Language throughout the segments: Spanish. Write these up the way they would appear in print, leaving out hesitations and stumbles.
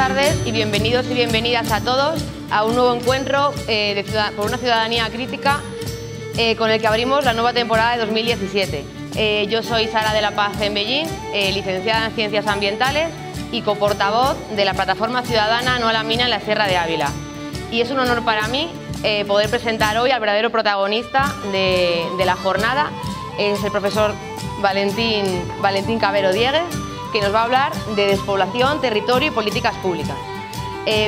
tardes y bienvenidos y bienvenidas a todos a un nuevo encuentro por una ciudadanía crítica con el que abrimos la nueva temporada de 2017. Yo soy Sara de la Paz Embellín, licenciada en Ciencias Ambientales y coportavoz de la plataforma ciudadana No a la Mina en la Sierra de Ávila. Y es un honor para mí poder presentar hoy al verdadero protagonista de la jornada. Es el profesor Valentín Cabero Diegues, que nos va a hablar de despoblación, territorio y políticas públicas.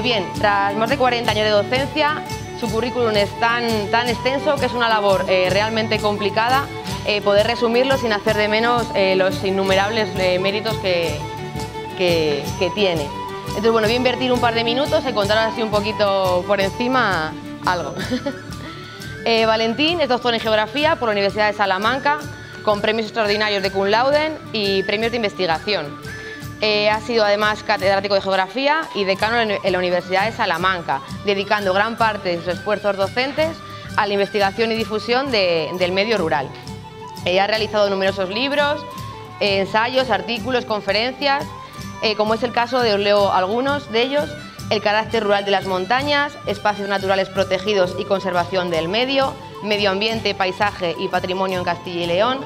Bien, tras más de 40 años de docencia, su currículum es tan extenso que es una labor realmente complicada poder resumirlo sin hacer de menos los innumerables méritos que tiene. Entonces, bueno, voy a invertir un par de minutos en contaros así un poquito por encima algo. Valentín es doctor en Geografía por la Universidad de Salamanca, con premios extraordinarios de Cum Laude y premios de investigación. Ha sido además catedrático de Geografía y decano en la Universidad de Salamanca, dedicando gran parte de sus esfuerzos docentes a la investigación y difusión del medio rural. Ha realizado numerosos libros, ensayos, artículos, conferencias, como es el caso de, os leo algunos de ellos: El carácter rural de las montañas, espacios naturales protegidos y conservación del medio, medio ambiente, paisaje y patrimonio en Castilla y León,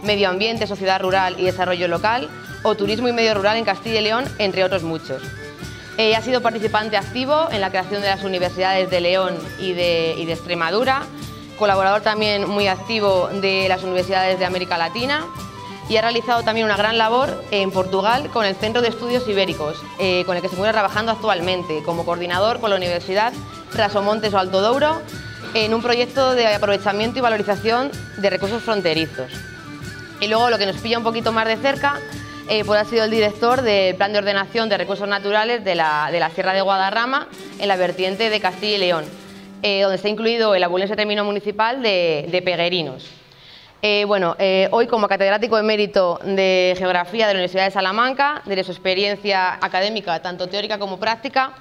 medio ambiente, sociedad rural y desarrollo local, o turismo y medio rural en Castilla y León, entre otros muchos. Ha sido participante activo en la creación de las universidades de León y de Extremadura, colaborador también muy activo de las universidades de América Latina, y ha realizado también una gran labor en Portugal con el Centro de Estudios Ibéricos, con el que se encuentra trabajando actualmente como coordinador con la Universidad Trás-os-Montes o Alto Douro en un proyecto de aprovechamiento y valorización de recursos fronterizos. Y luego, lo que nos pilla un poquito más de cerca, pues ha sido el director del Plan de Ordenación de Recursos Naturales de la Sierra de Guadarrama en la vertiente de Castilla y León, donde está incluido el abulense término municipal de Peguerinos. Hoy, como catedrático de mérito de Geografía de la Universidad de Salamanca, desde su experiencia académica, tanto teórica como práctica,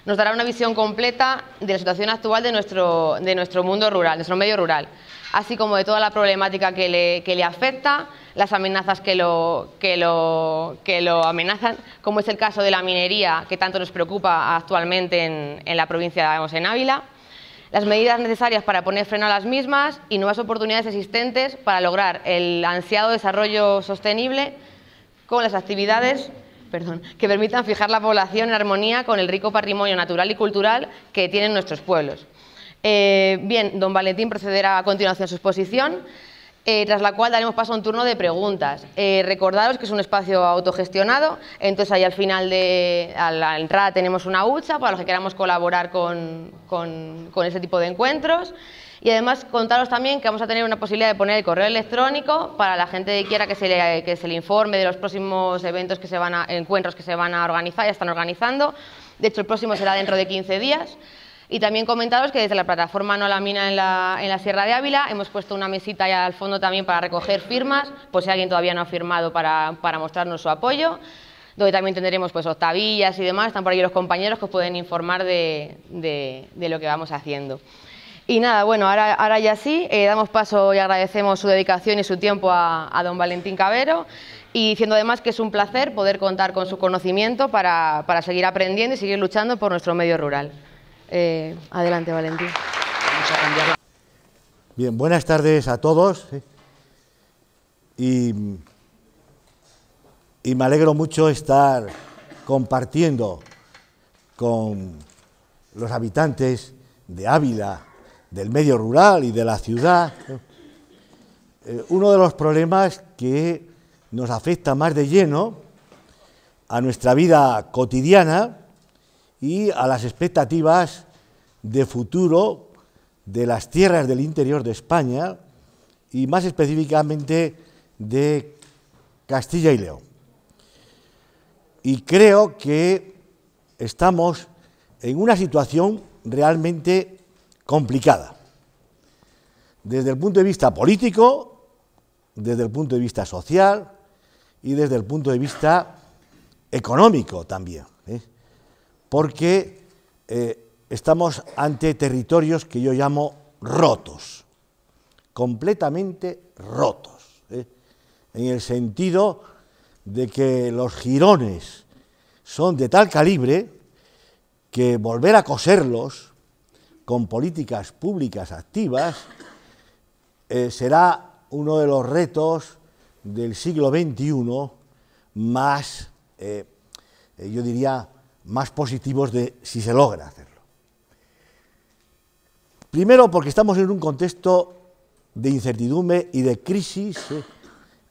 nos dará una visión completa de la situación actual de nuestro mundo rural, nuestro medio rural, así como de toda la problemática que le afecta, las amenazas que lo amenazan, como es el caso de la minería, que tanto nos preocupa actualmente en la provincia en Ávila, las medidas necesarias para poner freno a las mismas y nuevas oportunidades existentes para lograr el ansiado desarrollo sostenible con las actividades que permitan fijar la población en armonía con el rico patrimonio natural y cultural que tienen nuestros pueblos. Bien, don Valentín procederá a continuación a su exposición, tras la cual daremos paso a un turno de preguntas. Recordaros que es un espacio autogestionado, entonces ahí al final, a la entrada, tenemos una hucha para los que queramos colaborar con ese tipo de encuentros. Y además contaros también que vamos a tener una posibilidad de poner el correo electrónico para la gente que quiera que se le informe de los próximos eventos encuentros que se van a organizar, ya están organizando. De hecho, el próximo será dentro de 15 días. Y también comentaros que desde la plataforma No a la Mina en la Sierra de Ávila hemos puesto una mesita allá al fondo también para recoger firmas, por si alguien todavía no ha firmado, para mostrarnos su apoyo, donde también tendremos pues octavillas y demás. Están por ahí los compañeros que os pueden informar de lo que vamos haciendo. Y nada, bueno, ahora ya sí, damos paso y agradecemos su dedicación y su tiempo a don Valentín Cabero, y diciendo además que es un placer poder contar con su conocimiento para seguir aprendiendo y seguir luchando por nuestro medio rural. Adelante, Valentín. Bien, buenas tardes a todos. Y me alegro mucho estar compartiendo con los habitantes de Ávila, del medio rural y de la ciudad, uno de los problemas que nos afecta más de lleno a nuestra vida cotidiana y a las expectativas de futuro de las tierras del interior de España y más específicamente de Castilla y León. Y creo que estamos en una situación realmente complicada, desde el punto de vista político, desde el punto de vista social y desde el punto de vista económico también, porque estamos ante territorios que yo llamo rotos, completamente rotos, en el sentido de que los jirones son de tal calibre que volver a coserlos con políticas públicas activas será uno de los retos del siglo XXI más, yo diría, más positivos de si se logra hacerlo. Primero, porque estamos en un contexto de incertidumbre y de crisis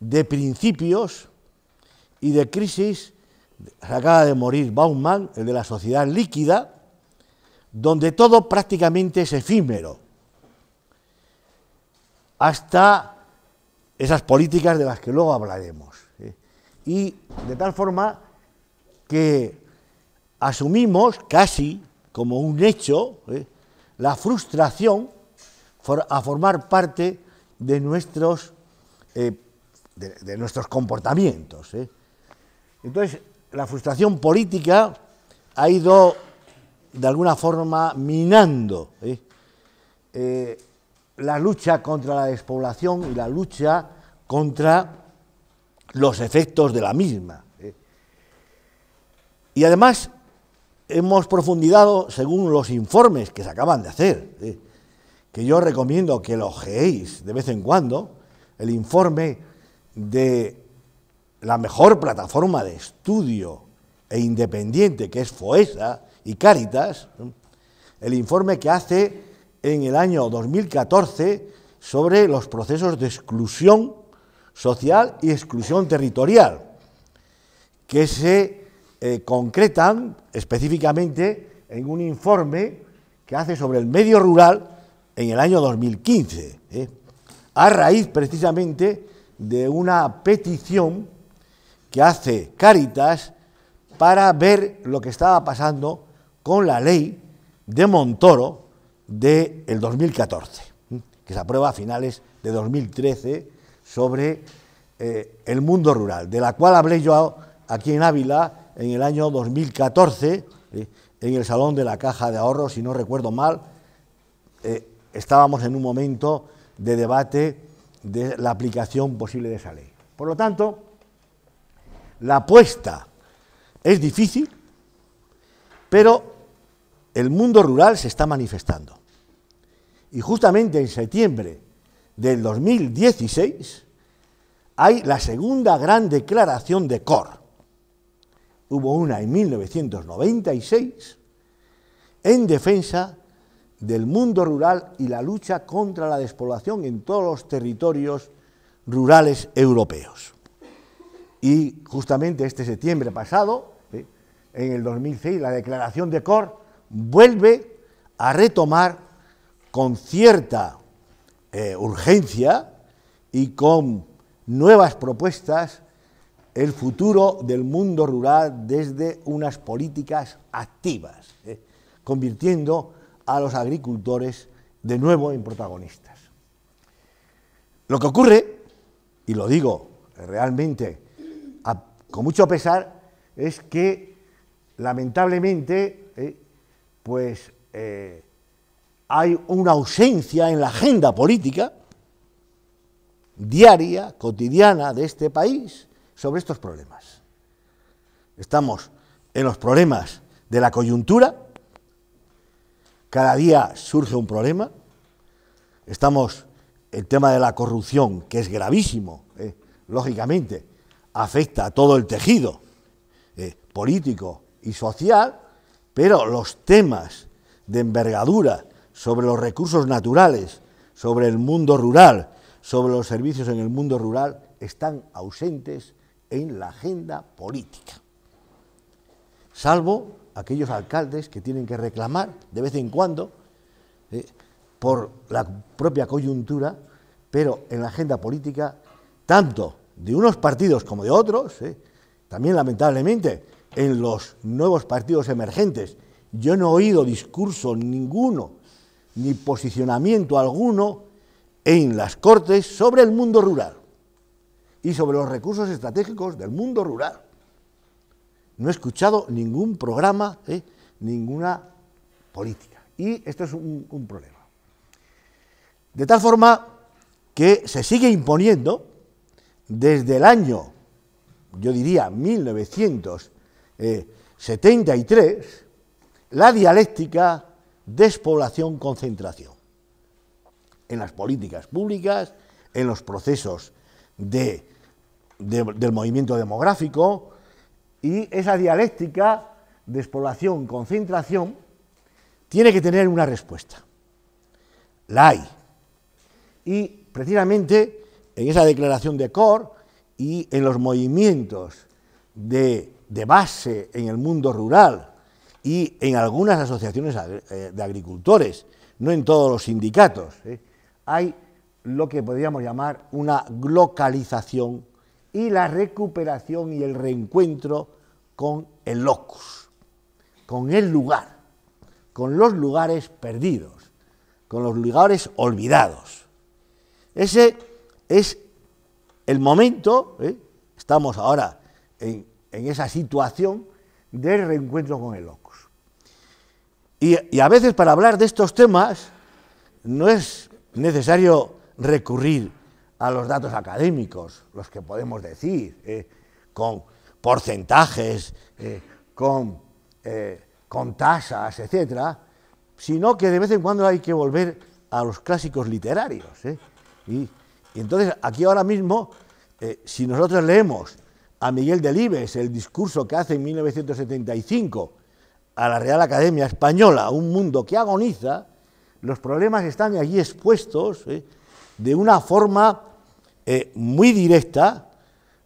de principios y de crisis. Se acaba de morir Bauman, el de la sociedad líquida, donde todo prácticamente es efímero, hasta esas políticas de las que luego hablaremos. Y de tal forma que asumimos casi como un hecho la frustración a formar parte de nuestros comportamientos. Entonces, la frustración política ha ido de alguna forma minando la lucha contra la despoblación y la lucha contra los efectos de la misma. Y además hemos profundizado, según los informes que se acaban de hacer, que yo recomiendo que lo ojeéis de vez en cuando, el informe de la mejor plataforma de estudio e independiente que es FOESA y Cáritas, el informe que hace en el año 2014 sobre los procesos de exclusión social y exclusión territorial, que se concretan específicamente en un informe que hace sobre el medio rural en el año 2015, a raíz precisamente de una petición que hace Cáritas para ver lo que estaba pasando con la ley de Montoro del 2014, que se aprueba a finales de 2013 sobre el mundo rural, de la cual hablé yo aquí en Ávila en el año 2014, en el Salón de la Caja de Ahorros, si no recuerdo mal. Estábamos en un momento de debate de la aplicación posible de esa ley. Por lo tanto, la apuesta es difícil, pero el mundo rural se está manifestando. Y justamente en septiembre del 2016 hay la segunda gran declaración de COR. Hubo una en 1996 en defensa del mundo rural y la lucha contra la despoblación en todos los territorios rurales europeos. Y justamente este septiembre pasado, en el 2006, la declaración de COR vuelve a retomar con cierta urgencia y con nuevas propuestas el futuro del mundo rural desde unas políticas activas, convirtiendo a los agricultores de nuevo en protagonistas. Lo que ocurre, y lo digo realmente con mucho pesar, es que lamentablemente hay una ausencia en la agenda política diaria, cotidiana de este país sobre estos problemas. Estamos en los problemas de la coyuntura, cada día surge un problema, estamos en el tema de la corrupción, que es gravísimo, lógicamente, afecta a todo el tejido político y social, pero los temas de envergadura sobre los recursos naturales, sobre el mundo rural, sobre los servicios en el mundo rural, están ausentes en la agenda política, salvo aquellos alcaldes que tienen que reclamar de vez en cuando por la propia coyuntura, pero en la agenda política, tanto de unos partidos como de otros, también lamentablemente en los nuevos partidos emergentes, yo no he oído discurso ninguno, ni posicionamiento alguno en las Cortes sobre el mundo rural y sobre los recursos estratégicos del mundo rural. No he escuchado ningún programa, ninguna política. Y esto es un problema. De tal forma que se sigue imponiendo desde el año, yo diría, 1973, la dialéctica despoblación-concentración en las políticas públicas, en los procesos del movimiento demográfico, y esa dialéctica despoblación-concentración tiene que tener una respuesta. La hay. Y precisamente en esa declaración de Cor y en los movimientos de base en el mundo rural y en algunas asociaciones de agricultores, no en todos los sindicatos, hay lo que podríamos llamar una localización y la recuperación y el reencuentro con el locus, con el lugar, con los lugares perdidos, con los lugares olvidados. Ese es el momento, estamos ahora en esa situación de reencuentro con el locus. Y a veces para hablar de estos temas no es necesario recurrir a los datos académicos, los que podemos decir, con porcentajes, con tasas, etcétera, sino que de vez en cuando hay que volver a los clásicos literarios. Y entonces aquí ahora mismo, si nosotros leemos a Miguel Delibes el discurso que hace en 1975 a la Real Academia Española, Un mundo que agoniza, los problemas están allí expuestos de una forma muy directa,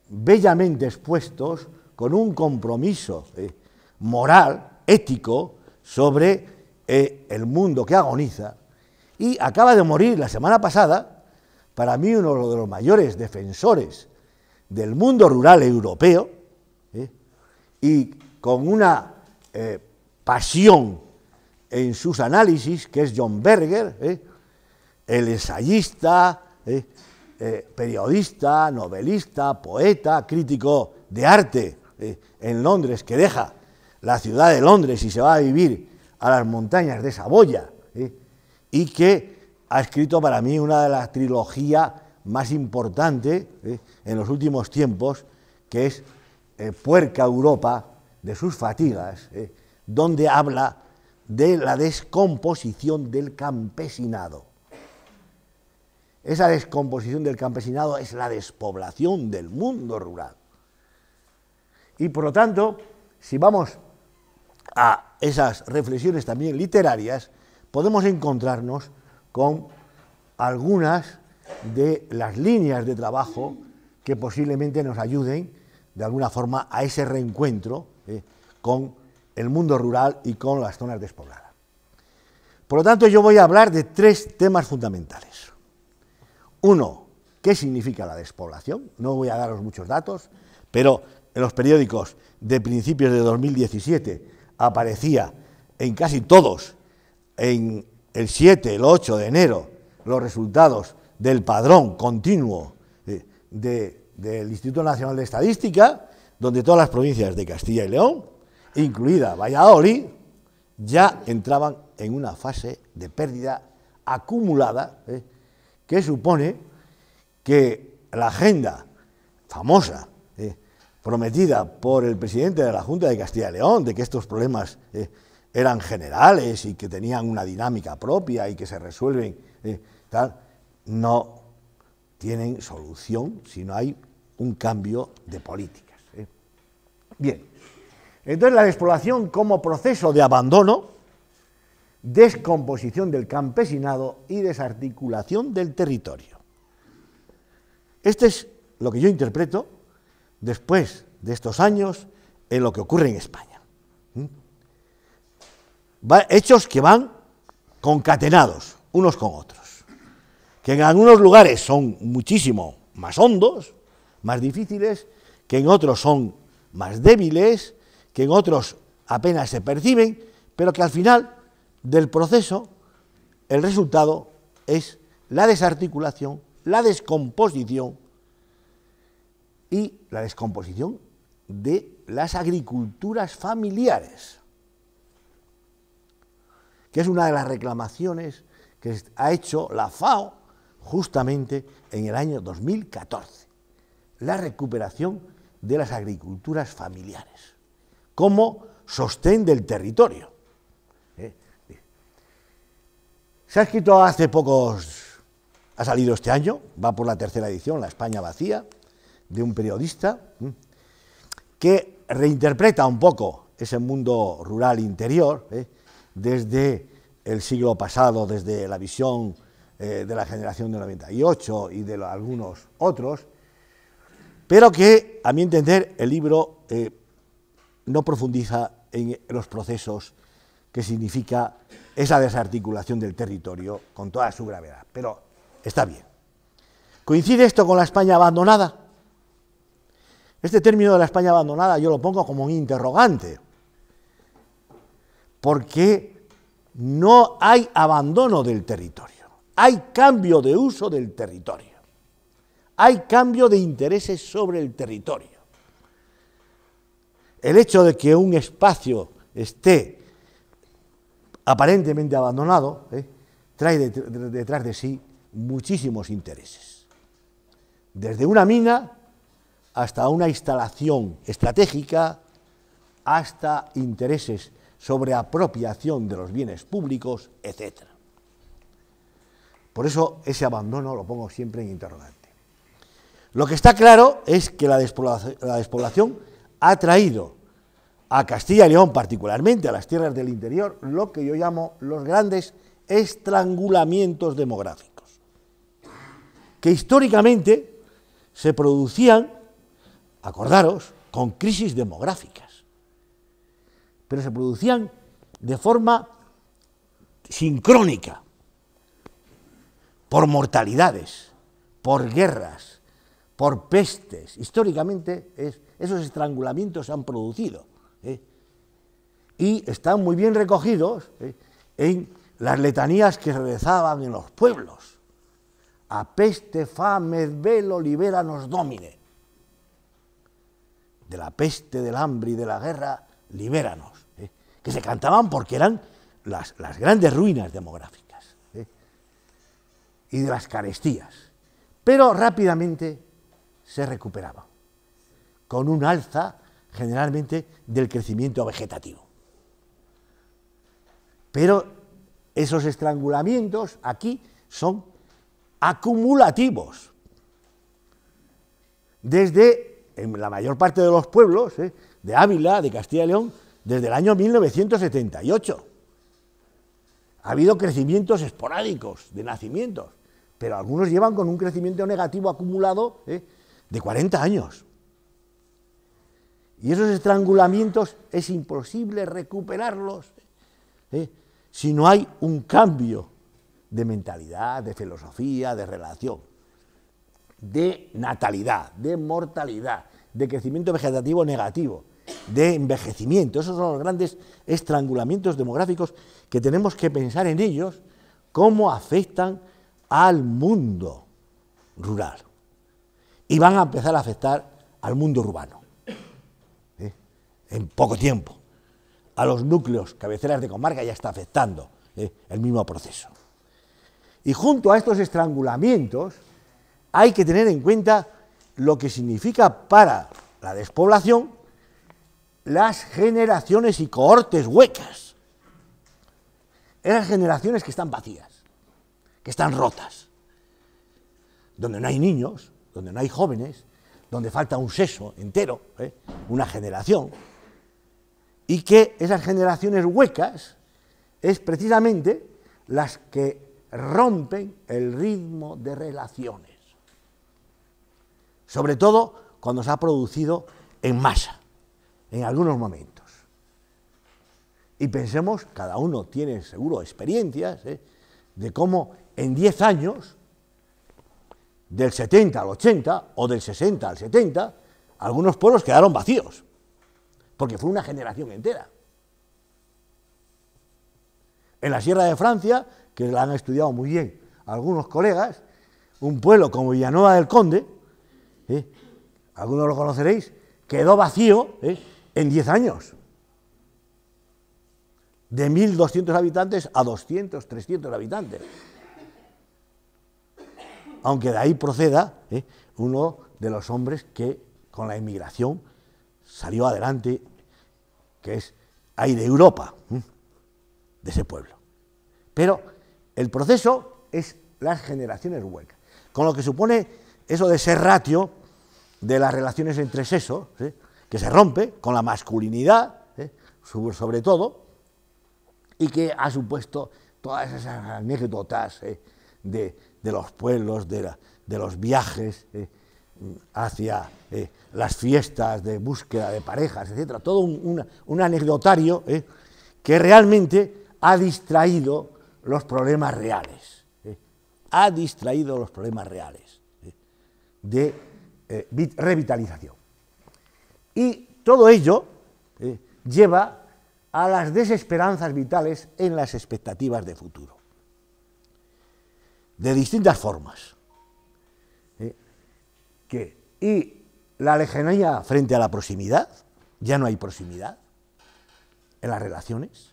bellamente expuestos, con un compromiso moral, ético, sobre el mundo que agoniza. Y acaba de morir la semana pasada, para mí uno de los mayores defensores del mundo rural europeo, y con una pasión en sus análisis, que es John Berger, el ensayista, periodista, novelista, poeta, crítico de arte en Londres, que deja la ciudad de Londres y se va a vivir a las montañas de Saboya, y que ha escrito para mí una de las trilogías más importantes en los últimos tiempos, que es Puerca Europa de sus fatigas, donde habla de la descomposición del campesinado. Esa descomposición del campesinado es la despoblación del mundo rural. Y por lo tanto, si vamos a esas reflexiones también literarias, podemos encontrarnos con algunas de las líneas de trabajo que posiblemente nos ayuden de alguna forma a ese reencuentro con el mundo rural y con las zonas despobladas. Por lo tanto, yo voy a hablar de tres temas fundamentales. Uno, ¿qué significa la despoblación? No voy a daros muchos datos, pero en los periódicos de principios de 2017 aparecía en casi todos, en el 7, el 8 de enero, los resultados del padrón continuo del Instituto Nacional de Estadística, donde todas las provincias de Castilla y León, incluida Valladolid, ya entraban en una fase de pérdida acumulada, que supone que la agenda famosa, prometida por el presidente de la Junta de Castilla y León, de que estos problemas eran generales y que tenían una dinámica propia y que se resuelven, no tienen solución si no hay un cambio de políticas. Bien, entonces la despoblación como proceso de abandono, descomposición del campesinado y desarticulación del territorio. Este es lo que yo interpreto después de estos años en lo que ocurre en España. Hechos que van concatenados unos con otros, que en algunos lugares son muchísimo más hondos, más difíciles, que en otros son más débiles, que en otros apenas se perciben, pero que al final del proceso el resultado es la desarticulación, la descomposición y la descomposición de las agriculturas familiares, que es una de las reclamaciones que ha hecho la FAO justamente en el año 2014, la recuperación de las agriculturas familiares como sostén del territorio. Se ha escrito hace pocos, ha salido este año, va por la tercera edición, La España vacía, de un periodista que reinterpreta un poco ese mundo rural interior, desde el siglo pasado, desde la visión de la generación del 98 y de algunos otros, pero que, a mi entender, el libro no profundiza en los procesos que significa esa desarticulación del territorio con toda su gravedad, pero está bien. ¿Coincide esto con la España abandonada? Este término de la España abandonada yo lo pongo como un interrogante, porque no hay abandono del territorio, hay cambio de uso del territorio, hay cambio de intereses sobre el territorio. El hecho de que un espacio esté aparentemente abandonado, trae detrás de sí muchísimos intereses, desde una mina hasta una instalación estratégica, hasta intereses sobre apropiación de los bienes públicos, etc. Por eso ese abandono lo pongo siempre en interrogante. Lo que está claro es que la despoblación ha traído a Castilla y León, particularmente a las tierras del interior, lo que yo llamo los grandes estrangulamientos demográficos, que históricamente se producían, acordaros, con crisis demográficas, pero se producían de forma sincrónica, por mortalidades, por guerras, por pestes. Históricamente esos estrangulamientos se han producido, y están muy bien recogidos en las letanías que se rezaban en los pueblos. A peste, fame, velo, liberanos domine. De la peste, del hambre y de la guerra, libéranos. Que se cantaban porque eran las grandes ruinas demográficas, y de las carestías. Pero rápidamente se recuperaban, con un alza generalmente del crecimiento vegetativo. Pero esos estrangulamientos aquí son acumulativos. Desde, en la mayor parte de los pueblos, de Ávila, de Castilla y León, desde el año 1978. Ha habido crecimientos esporádicos de nacimientos, pero algunos llevan con un crecimiento negativo acumulado de 40 años. Y esos estrangulamientos es imposible recuperarlos si no hay un cambio de mentalidad, de filosofía, de relación, de natalidad, de mortalidad, de crecimiento vegetativo negativo, de envejecimiento. Esos son los grandes estrangulamientos demográficos que tenemos que pensar en ellos, cómo afectan al mundo rural. Y van a empezar a afectar al mundo urbano. En poco tiempo, a los núcleos, cabeceras de comarca, ya está afectando el mismo proceso. Y junto a estos estrangulamientos hay que tener en cuenta lo que significa para la despoblación las generaciones y cohortes huecas. Esas generaciones que están vacías, que están rotas, donde no hay niños, donde no hay jóvenes, donde falta un sexo entero, una generación. Y que esas generaciones huecas es precisamente las que rompen el ritmo de relaciones, sobre todo cuando se ha producido en masa, en algunos momentos. Y pensemos, cada uno tiene seguro experiencias, de cómo en 10 años, del 70 al 80 o del 60 al 70, algunos pueblos quedaron vacíos, porque fue una generación entera. En la Sierra de Francia, que la han estudiado muy bien algunos colegas, un pueblo como Villanueva del Conde, algunos lo conoceréis, quedó vacío en 10 años. De 1.200 habitantes a 200, 300 habitantes. Aunque de ahí proceda uno de los hombres que con la inmigración salió adelante, que es ahí de Europa, de ese pueblo. Pero el proceso es las generaciones huecas, con lo que supone eso de ese ratio de las relaciones entre sexos, que se rompe con la masculinidad, sobre todo, y que ha supuesto todas esas anécdotas de los pueblos, de los viajes hacia las fiestas de búsqueda de parejas, etcétera, todo un anecdotario que realmente ha distraído los problemas reales, ha distraído los problemas reales de revitalización. Y todo ello lleva a las desesperanzas vitales en las expectativas de futuro, de distintas formas. Y la lejanía frente a la proximidad, ya no hay proximidad en las relaciones,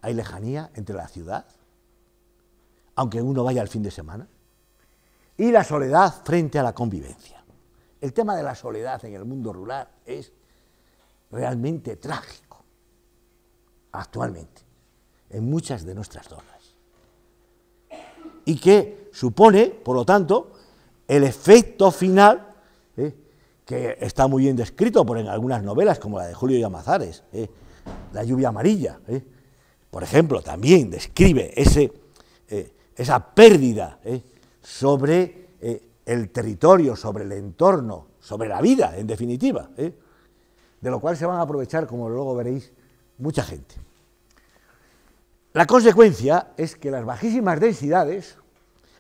hay lejanía entre la ciudad, aunque uno vaya al fin de semana, y la soledad frente a la convivencia. El tema de la soledad en el mundo rural es realmente trágico, actualmente, en muchas de nuestras zonas, y que supone, por lo tanto, el efecto final, que está muy bien descrito en algunas novelas, como la de Julio Llamazares, La lluvia amarilla, por ejemplo, también describe esa pérdida sobre el territorio, sobre el entorno, sobre la vida, en definitiva, de lo cual se van a aprovechar, como luego veréis, mucha gente. La consecuencia es que las bajísimas densidades,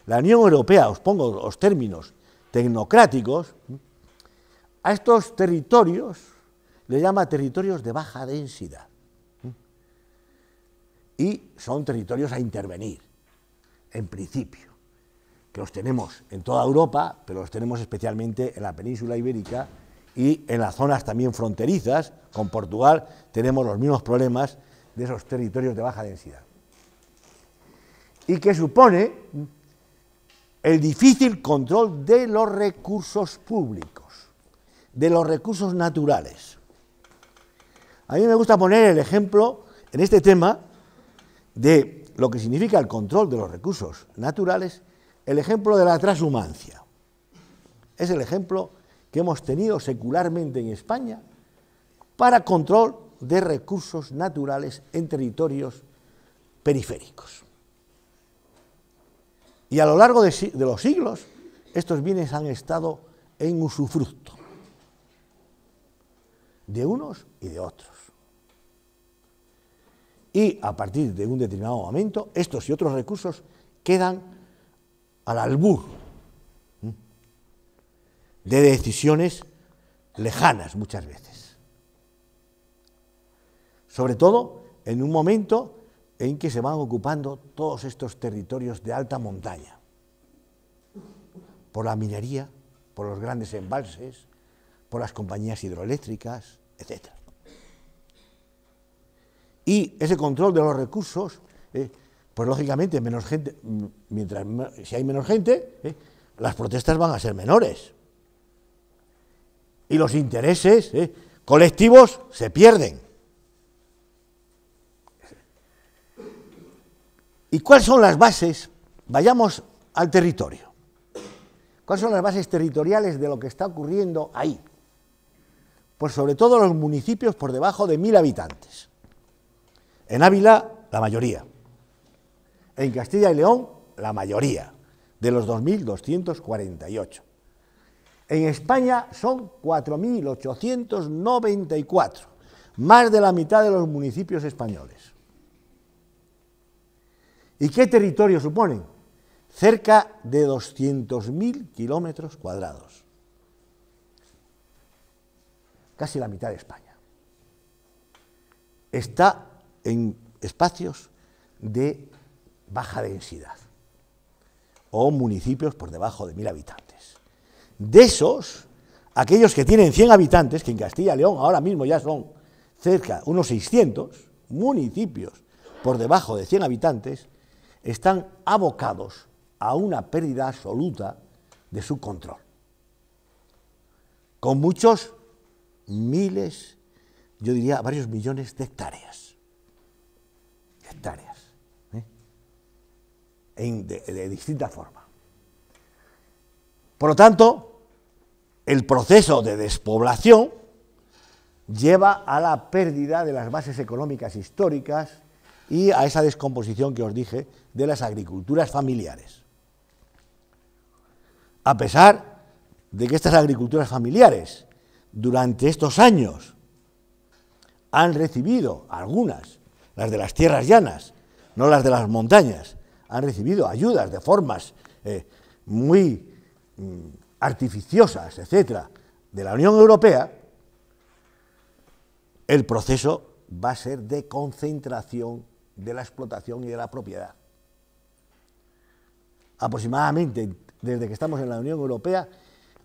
la Unión Europea, os pongo los términos tecnocráticos, a estos territorios le llama territorios de baja densidad. Y son territorios a intervenir, en principio, que los tenemos en toda Europa, pero los tenemos especialmente en la península ibérica y en las zonas también fronterizas, con Portugal tenemos los mismos problemas de esos territorios de baja densidad. Y que supone el difícil control de los recursos públicos, de los recursos naturales. A mí me gusta poner el ejemplo, en este tema, de lo que significa el control de los recursos naturales, el ejemplo de la transhumancia. Es el ejemplo que hemos tenido secularmente en España para control de recursos naturales en territorios periféricos. Y a lo largo de los siglos, estos bienes han estado en usufructo de unos y de otros. Y a partir de un determinado momento, estos y otros recursos quedan al albur de decisiones lejanas muchas veces. Sobre todo en un momento en que se van ocupando todos estos territorios de alta montaña, por la minería, por los grandes embalses, por las compañías hidroeléctricas, etc. Y ese control de los recursos, pues lógicamente menos gente, si hay menos gente, las protestas van a ser menores. Y los intereses colectivos se pierden. ¿Y cuáles son las bases? Vayamos al territorio. ¿Cuáles son las bases territoriales de lo que está ocurriendo ahí? Pues sobre todo los municipios por debajo de 1000 habitantes. En Ávila, la mayoría. En Castilla y León, la mayoría, de los 2.248. En España son 4.894, más de la mitad de los municipios españoles. ¿Y qué territorio suponen? Cerca de 200.000 kilómetros cuadrados. Casi la mitad de España. Está en espacios de baja densidad o municipios por debajo de 1000 habitantes. De esos, aquellos que tienen 100 habitantes, que en Castilla y León ahora mismo ya son cerca, unos 600 municipios por debajo de 100 habitantes, están abocados a una pérdida absoluta de su control, con muchos miles, yo diría varios millones de hectáreas. de distinta forma. Por lo tanto, el proceso de despoblación lleva a la pérdida de las bases económicas históricas y a esa descomposición que os dije de las agriculturas familiares. A pesar de que estas agriculturas familiares durante estos años han recibido, algunas, las de las tierras llanas, no las de las montañas, han recibido ayudas de formas muy artificiosas, etcétera, de la Unión Europea, el proceso va a ser de concentración de la explotación y de la propiedad. Aproximadamente, desde que estamos en la Unión Europea,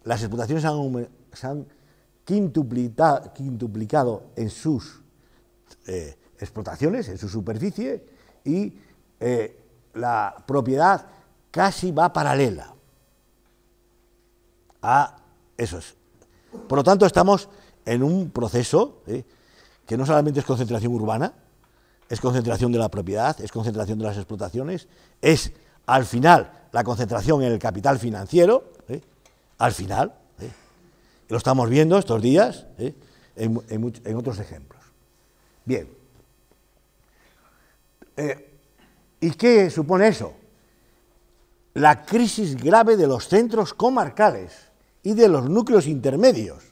las explotaciones se han quintuplicado en sus explotaciones, en su superficie, y la propiedad casi va paralela a esos. Por lo tanto, estamos en un proceso que no solamente es concentración urbana, es concentración de la propiedad, es concentración de las explotaciones, es al final la concentración en el capital financiero, al final, lo estamos viendo estos días en otros ejemplos. Bien, ¿y qué supone eso? La crisis grave de los centros comarcales y de los núcleos intermedios,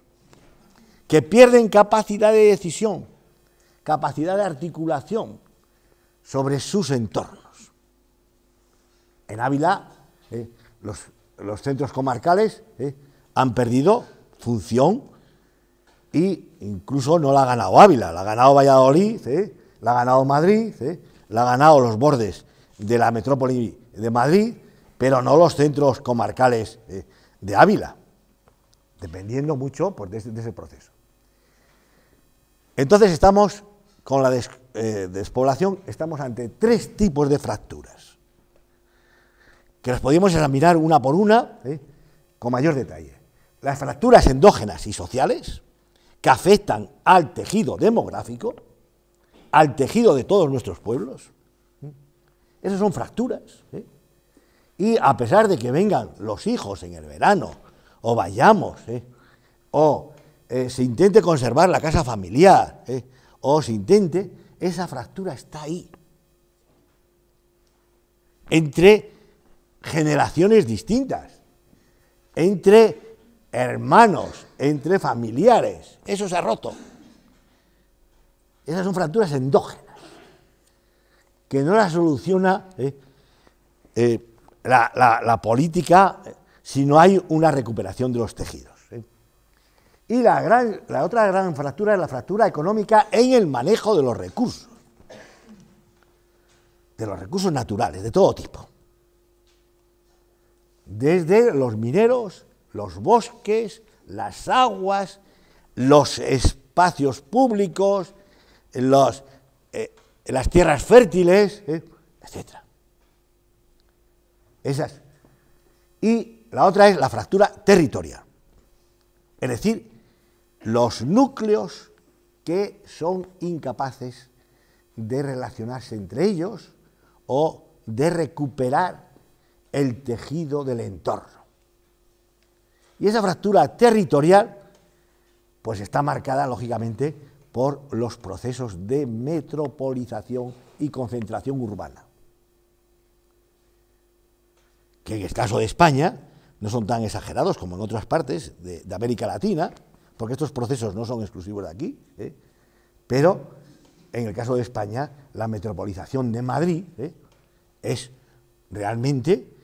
que pierden capacidad de decisión, capacidad de articulación sobre sus entornos. En Ávila, los centros comarcales han perdido función e incluso no la ha ganado Ávila, la ha ganado Valladolid, la ha ganado Madrid, la ha ganado los bordes de la metrópoli de Madrid, pero no los centros comarcales de Ávila, dependiendo mucho pues, de ese proceso. Entonces estamos con la despoblación, estamos ante tres tipos de fracturas, que las podemos examinar una por una con mayor detalle. Las fracturas endógenas y sociales, que afectan al tejido demográfico, al tejido de todos nuestros pueblos. Esas son fracturas. Y a pesar de que vengan los hijos en el verano, o vayamos, o se intente conservar la casa familiar, o se intente, esa fractura está ahí. Entre generaciones distintas, entre hermanos, entre familiares, eso se ha roto. Esas son fracturas endógenas, que no las soluciona la política si no hay una recuperación de los tejidos. Y la otra gran fractura es la fractura económica en el manejo de los recursos naturales, de todo tipo. Desde los mineros, los bosques, las aguas, los espacios públicos, las tierras fértiles, etc. Esas. Y la otra es la fractura territorial, es decir, los núcleos que son incapaces de relacionarse entre ellos o de recuperar el tejido del entorno. Y esa fractura territorial pues está marcada, lógicamente, por los procesos de metropolización y concentración urbana, que en el caso de España no son tan exagerados como en otras partes de América Latina, porque estos procesos no son exclusivos de aquí, pero en el caso de España la metropolización de Madrid es realmente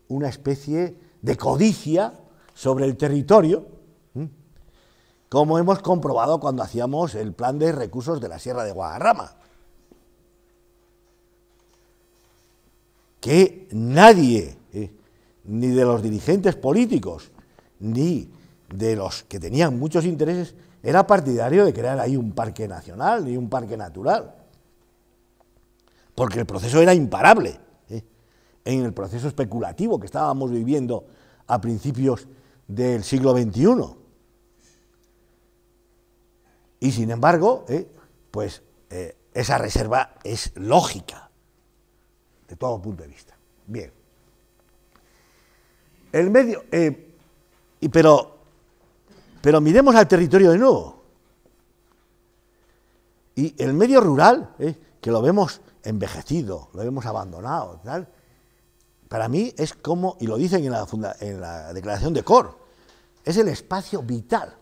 una especie de codicia sobre el territorio, como hemos comprobado cuando hacíamos el plan de recursos de la Sierra de Guadarrama, que nadie, ni de los dirigentes políticos, ni de los que tenían muchos intereses, era partidario de crear ahí un parque nacional ni un parque natural, porque el proceso era imparable, en el proceso especulativo que estábamos viviendo a principios del siglo XXI. Y sin embargo, esa reserva es lógica, de todo punto de vista. Bien. El medio, pero miremos al territorio de nuevo. Y el medio rural, que lo vemos envejecido, lo vemos abandonado, tal, para mí es como, y lo dicen en la declaración de COR, es el espacio vital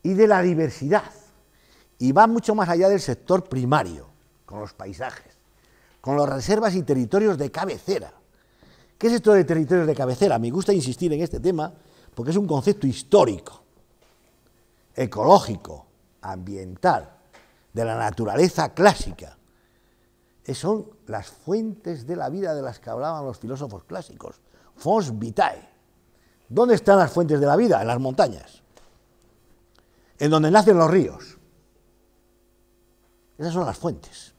y de la diversidad, y va mucho más allá del sector primario, con los paisajes, con las reservas y territorios de cabecera. ¿Qué es esto de territorios de cabecera? Me gusta insistir en este tema porque es un concepto histórico, ecológico, ambiental, de la naturaleza clásica. Son las fuentes de la vida de las que hablaban los filósofos clásicos, fons vitae. ¿Dónde están las fuentes de la vida? En las montañas, en donde nacen los ríos. Esas son las fuentes.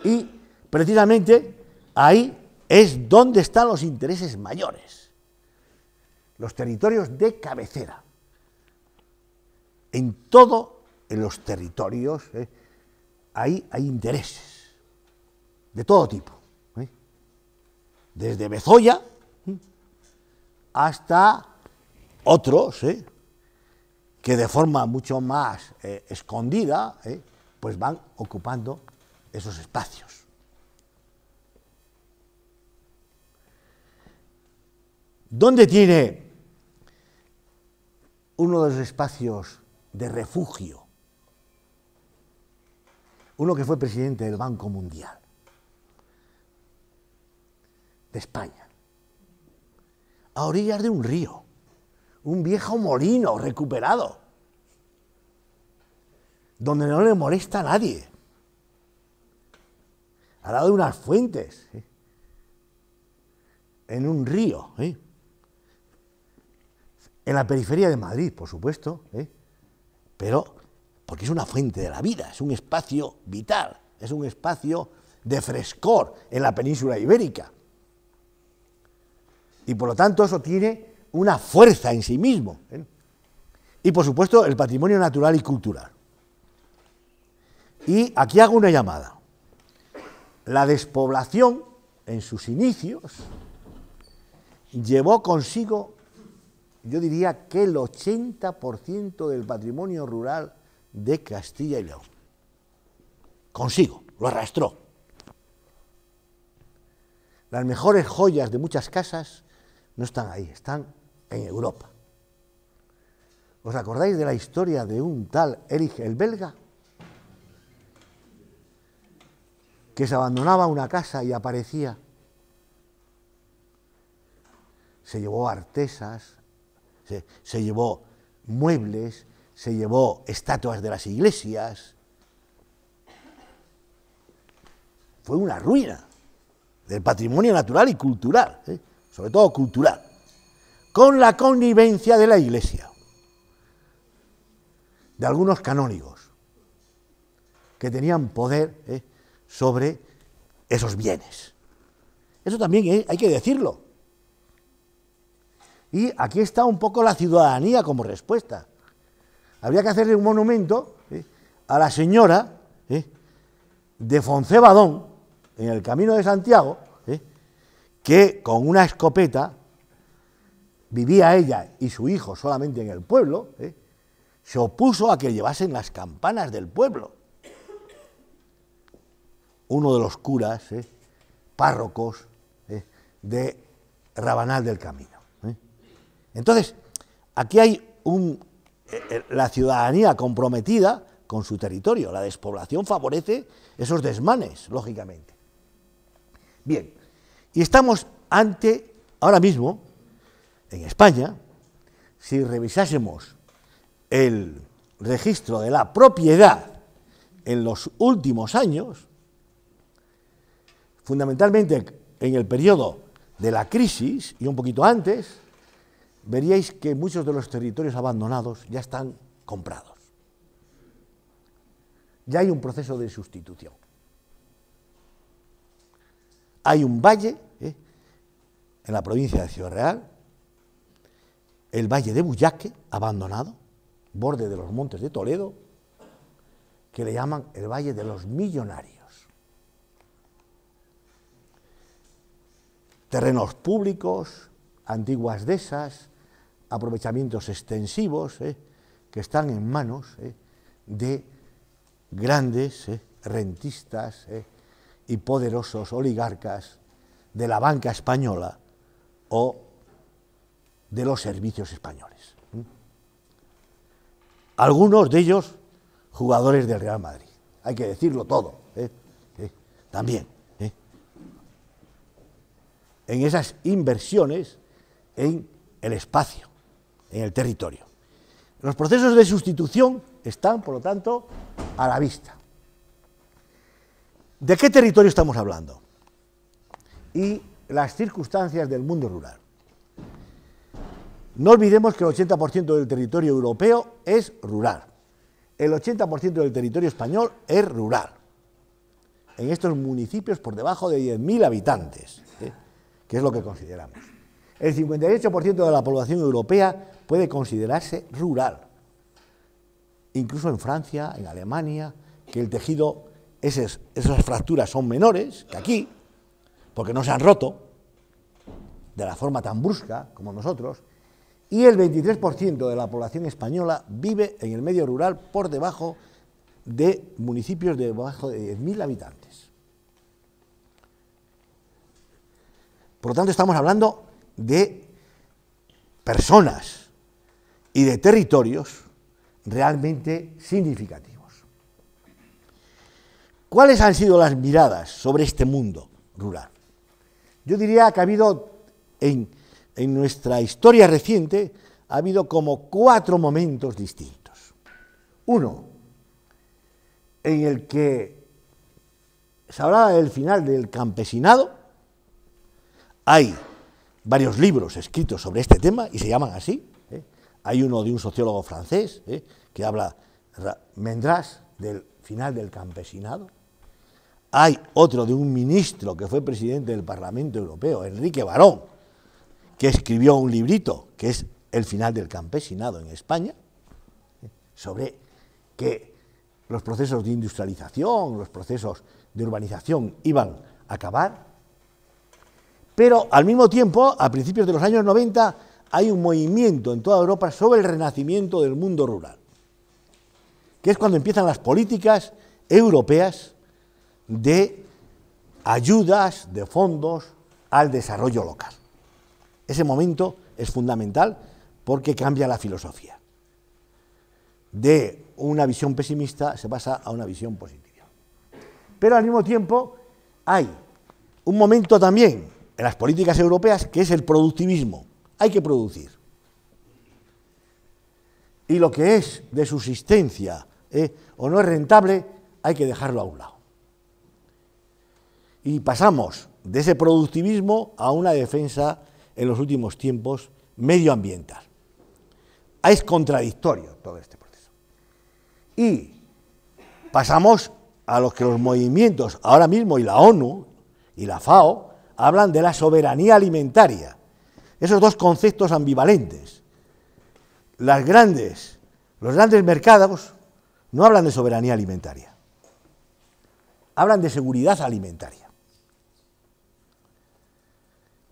Y precisamente ahí es donde están los intereses mayores, los territorios de cabecera. En todos los territorios hay intereses de todo tipo, desde Bezoya hasta otros que de forma mucho más escondida pues van ocupando esos espacios. ¿Dónde tiene uno de los espacios de refugio? Uno que fue presidente del Banco Mundial de España, a orillas de un río, un viejo molino recuperado, donde no le molesta a nadie, al lado de unas fuentes, en un río, en la periferia de Madrid, por supuesto, pero porque es una fuente de la vida, es un espacio vital, es un espacio de frescor en la península ibérica. Y por lo tanto eso tiene una fuerza en sí mismo. Y por supuesto el patrimonio natural y cultural. Y aquí hago una llamada. La despoblación, en sus inicios, llevó consigo, yo diría que el 80% del patrimonio rural de Castilla y León. Consigo, lo arrastró. Las mejores joyas de muchas casas no están ahí, están en Europa. ¿Os acordáis de la historia de un tal Erich el Belga? Que se abandonaba una casa y aparecía. Se llevó artesas, se llevó muebles, se llevó estatuas de las iglesias. Fue una ruina del patrimonio natural y cultural, sobre todo cultural, con la connivencia de la Iglesia, de algunos canónigos que tenían poder sobre esos bienes. Eso también hay que decirlo. Y aquí está un poco la ciudadanía como respuesta. Habría que hacerle un monumento a la señora de Foncebadón, en el Camino de Santiago, que con una escopeta vivía ella y su hijo solamente en el pueblo, se opuso a que llevasen las campanas del pueblo. Uno de los curas, párrocos de Rabanal del Camino. Entonces, aquí hay la ciudadanía comprometida con su territorio. La despoblación favorece esos desmanes, lógicamente. Bien, y estamos ahora mismo, en España, si revisásemos el registro de la propiedad en los últimos años, fundamentalmente en el periodo de la crisis y un poquito antes, veríais que muchos de los territorios abandonados ya están comprados. Ya hay un proceso de sustitución. Hay un valle en la provincia de Ciudad Real, el valle de Buyaque, abandonado, borde de los montes de Toledo, que le llaman el Valle de los Millonarios. terrenos públicos, antiguas dehesas, aprovechamientos extensivos que están en manos de grandes rentistas y poderosos oligarcas de la banca española o de los servicios españoles. Algunos de ellos jugadores del Real Madrid, hay que decirlo todo, también. En esas inversiones en el espacio, en el territorio. Los procesos de sustitución están, por lo tanto, a la vista. ¿De qué territorio estamos hablando? Y las circunstancias del mundo rural. No olvidemos que el 80% del territorio europeo es rural. El 80% del territorio español es rural. En estos municipios por debajo de 10.000 habitantes, que es lo que consideramos. El 58% de la población europea puede considerarse rural. Incluso en Francia, en Alemania, que el tejido, esas fracturas son menores que aquí, porque no se han roto de la forma tan brusca como nosotros, y el 23% de la población española vive en el medio rural por debajo de municipios de debajo de 10.000 habitantes. Por lo tanto, estamos hablando de personas y de territorios realmente significativos. ¿Cuáles han sido las miradas sobre este mundo rural? Yo diría que ha habido, en nuestra historia reciente, ha habido como 4 momentos distintos. Uno, en el que se hablaba del final del campesinado. Hay varios libros escritos sobre este tema y se llaman así. Hay uno de un sociólogo francés que habla, Mendras, del final del campesinado. Hay otro de un ministro que fue presidente del Parlamento Europeo, Enrique Barón, que escribió un librito que es El final del campesinado en España, sobre que los procesos de industrialización, los procesos de urbanización iban a acabar. Pero al mismo tiempo, a principios de los años 90, hay un movimiento en toda Europa sobre el renacimiento del mundo rural, que es cuando empiezan las políticas europeas de ayudas, de fondos al desarrollo local. Ese momento es fundamental porque cambia la filosofía. De una visión pesimista se pasa a una visión positiva. Pero al mismo tiempo hay un momento también en las políticas europeas que es el productivismo. Hay que producir. Y lo que es de subsistencia o no es rentable, hay que dejarlo a un lado. Y pasamos de ese productivismo a una defensa, en los últimos tiempos, medioambiental. Es contradictorio todo este proceso. Y pasamos a los que los movimientos, ahora mismo, y la ONU y la FAO, hablan de la soberanía alimentaria. Esos dos conceptos ambivalentes. Los grandes mercados no hablan de soberanía alimentaria, hablan de seguridad alimentaria.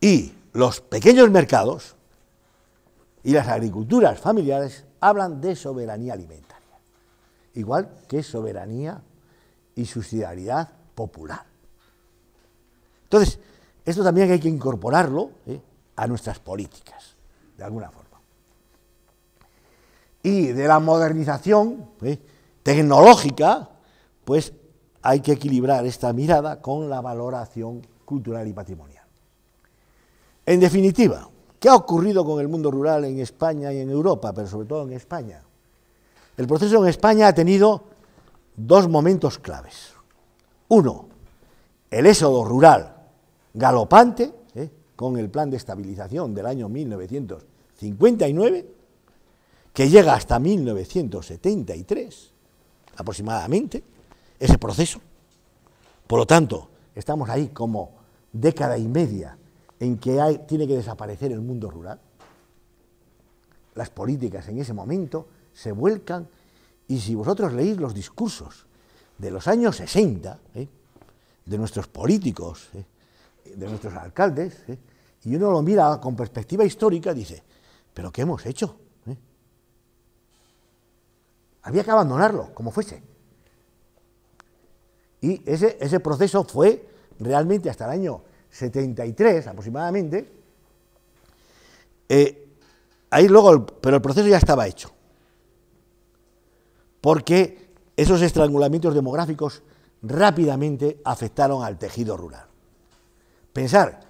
Y los pequeños mercados y las agriculturas familiares hablan de soberanía alimentaria, igual que soberanía y subsidiariedad popular. Entonces, esto también hay que incorporarlo a nuestras políticas, de alguna forma. Y de la modernización tecnológica, pues hay que equilibrar esta mirada con la valoración cultural y patrimonial. En definitiva, ¿qué ha ocurrido con el mundo rural en España y en Europa, pero sobre todo en España? El proceso en España ha tenido 2 momentos claves. Uno, el éxodo rural galopante, con el plan de estabilización del año 1959, que llega hasta 1973, aproximadamente, ese proceso. Por lo tanto, estamos ahí como década y media en que tiene que desaparecer el mundo rural. Las políticas en ese momento se vuelcan, y si vosotros leéis los discursos de los años 60, de nuestros políticos de nuestros alcaldes, y uno lo mira con perspectiva histórica y dice, ¿pero qué hemos hecho? Había que abandonarlo, como fuese. Y ese proceso fue realmente hasta el año 73 aproximadamente, ahí luego, pero el proceso ya estaba hecho, porque esos estrangulamientos demográficos rápidamente afectaron al tejido rural. Pensar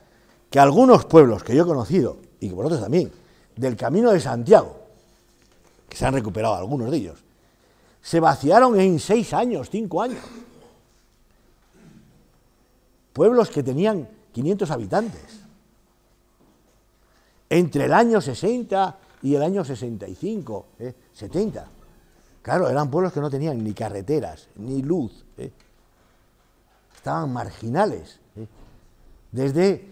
que algunos pueblos que yo he conocido, y que vosotros también, del Camino de Santiago, que se han recuperado algunos de ellos, se vaciaron en 6 años, 5 años. Pueblos que tenían 500 habitantes. Entre el año 60 y el año 65, 70. Claro, eran pueblos que no tenían ni carreteras, ni luz. Estaban marginales. Desde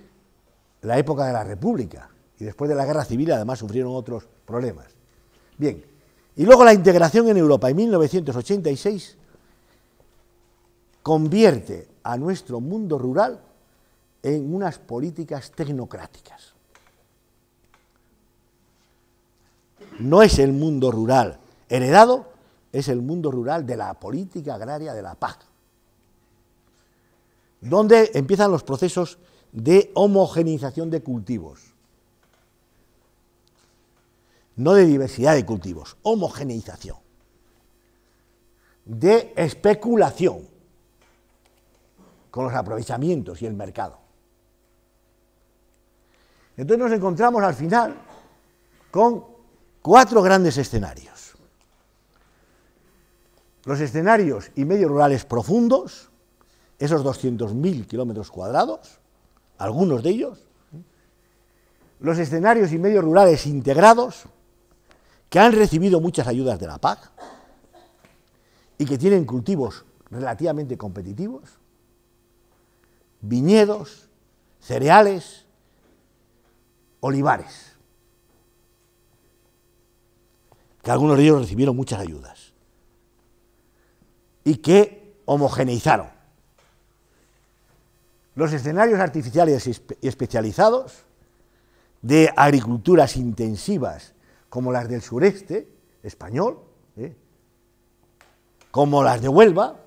la época de la República. Y después de la Guerra Civil, además, sufrieron otros problemas. Bien. Y luego la integración en Europa en 1986 convierte a nuestro mundo rural en unas políticas tecnocráticas. No es el mundo rural heredado, es el mundo rural de la política agraria de la PAC, donde empiezan los procesos de homogeneización de cultivos. No de diversidad de cultivos, homogeneización, de especulación con los aprovechamientos y el mercado. Entonces nos encontramos al final con 4 grandes escenarios. Los escenarios y medios rurales profundos, esos 200.000 kilómetros cuadrados, algunos de ellos. Los escenarios y medios rurales integrados, que han recibido muchas ayudas de la PAC y que tienen cultivos relativamente competitivos, viñedos, cereales, olivares, que algunos de ellos recibieron muchas ayudas y que homogeneizaron. Los escenarios artificiales y especializados de agriculturas intensivas como las del sureste español, como las de Huelva,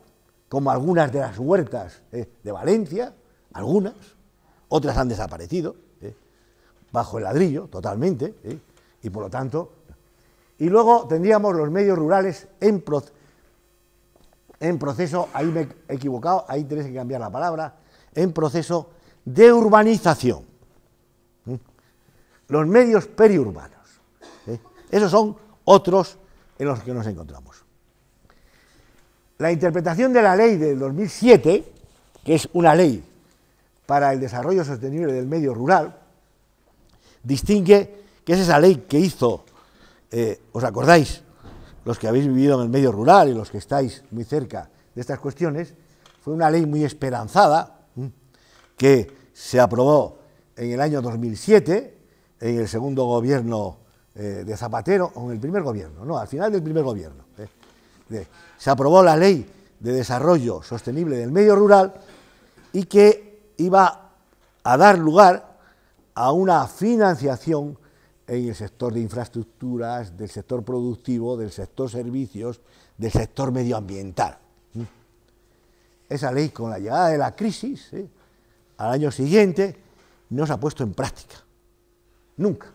como algunas de las huertas de Valencia, algunas, otras han desaparecido, bajo el ladrillo totalmente, y por lo tanto... Y luego tendríamos los medios rurales en proceso, ahí me he equivocado, ahí tenéis que cambiar la palabra, en proceso de urbanización. Los medios periurbanos. Esos son otros en los que nos encontramos. La interpretación de la ley del 2007, que es una ley para el desarrollo sostenible del medio rural, distingue que es esa ley que hizo, ¿os acordáis? Los que habéis vivido en el medio rural y los que estáis muy cerca de estas cuestiones, fue una ley muy esperanzada, que se aprobó en el año 2007, en el segundo gobierno de Zapatero, o en el primer gobierno, no, al final del primer gobierno. Se aprobó la Ley de Desarrollo Sostenible del Medio Rural y que iba a dar lugar a una financiación en el sector de infraestructuras, del sector productivo, del sector servicios, del sector medioambiental. Esa ley, con la llegada de la crisis, al año siguiente, no se ha puesto en práctica. Nunca.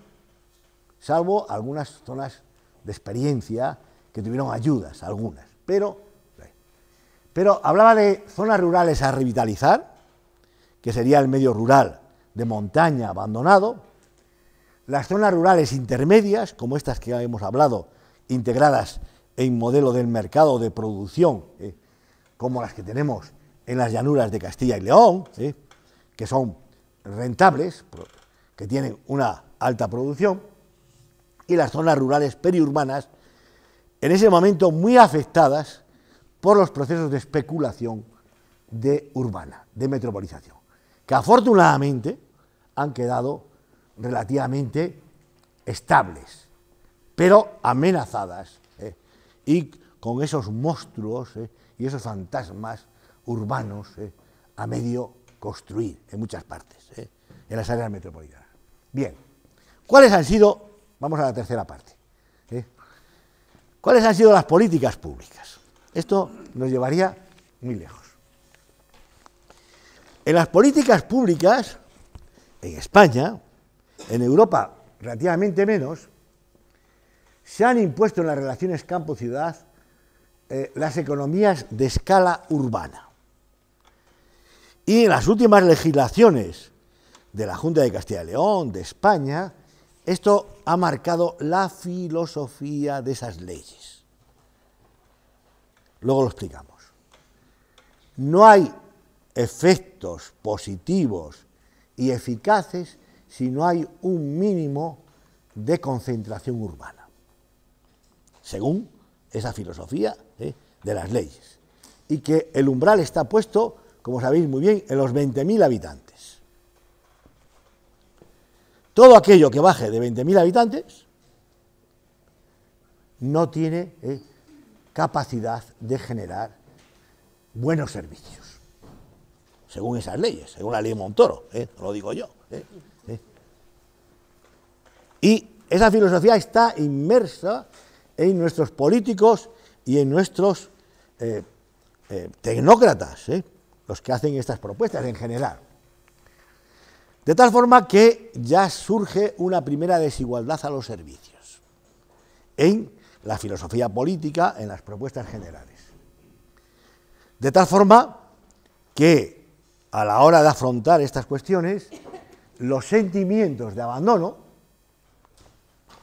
Salvo algunas zonas de experiencia que tuvieron ayudas, algunas. Pero hablaba de zonas rurales a revitalizar, que sería el medio rural de montaña abandonado, las zonas rurales intermedias, como estas que hemos hablado, integradas en modelo del mercado de producción, como las que tenemos en las llanuras de Castilla y León, que son rentables, que tienen una alta producción, y las zonas rurales periurbanas, en ese momento muy afectadas por los procesos de especulación urbana, de metropolización, que afortunadamente han quedado relativamente estables, pero amenazadas, y con esos monstruos y esos fantasmas urbanos a medio construir en muchas partes, en las áreas metropolitanas. Bien, ¿cuáles han sido, vamos a la tercera parte, cuáles han sido las políticas públicas? Esto nos llevaría muy lejos. En las políticas públicas, en España, en Europa relativamente menos, se han impuesto en las relaciones campo-ciudad las economías de escala urbana. Y en las últimas legislaciones de la Junta de Castilla y León, de España, esto ha marcado la filosofía de esas leyes. Luego lo explicamos. No hay efectos positivos y eficaces si no hay un mínimo de concentración urbana, según esa filosofía de las leyes, y que el umbral está puesto, como sabéis muy bien, en los 20.000 habitantes. Todo aquello que baje de 20.000 habitantes no tiene capacidad de generar buenos servicios, según esas leyes, según la ley Montoro, no lo digo yo. Y esa filosofía está inmersa en nuestros políticos y en nuestros tecnócratas, los que hacen estas propuestas en general. De tal forma que ya surge una primera desigualdad a los servicios en la filosofía política, en las propuestas generales. De tal forma que a la hora de afrontar estas cuestiones, los sentimientos de abandono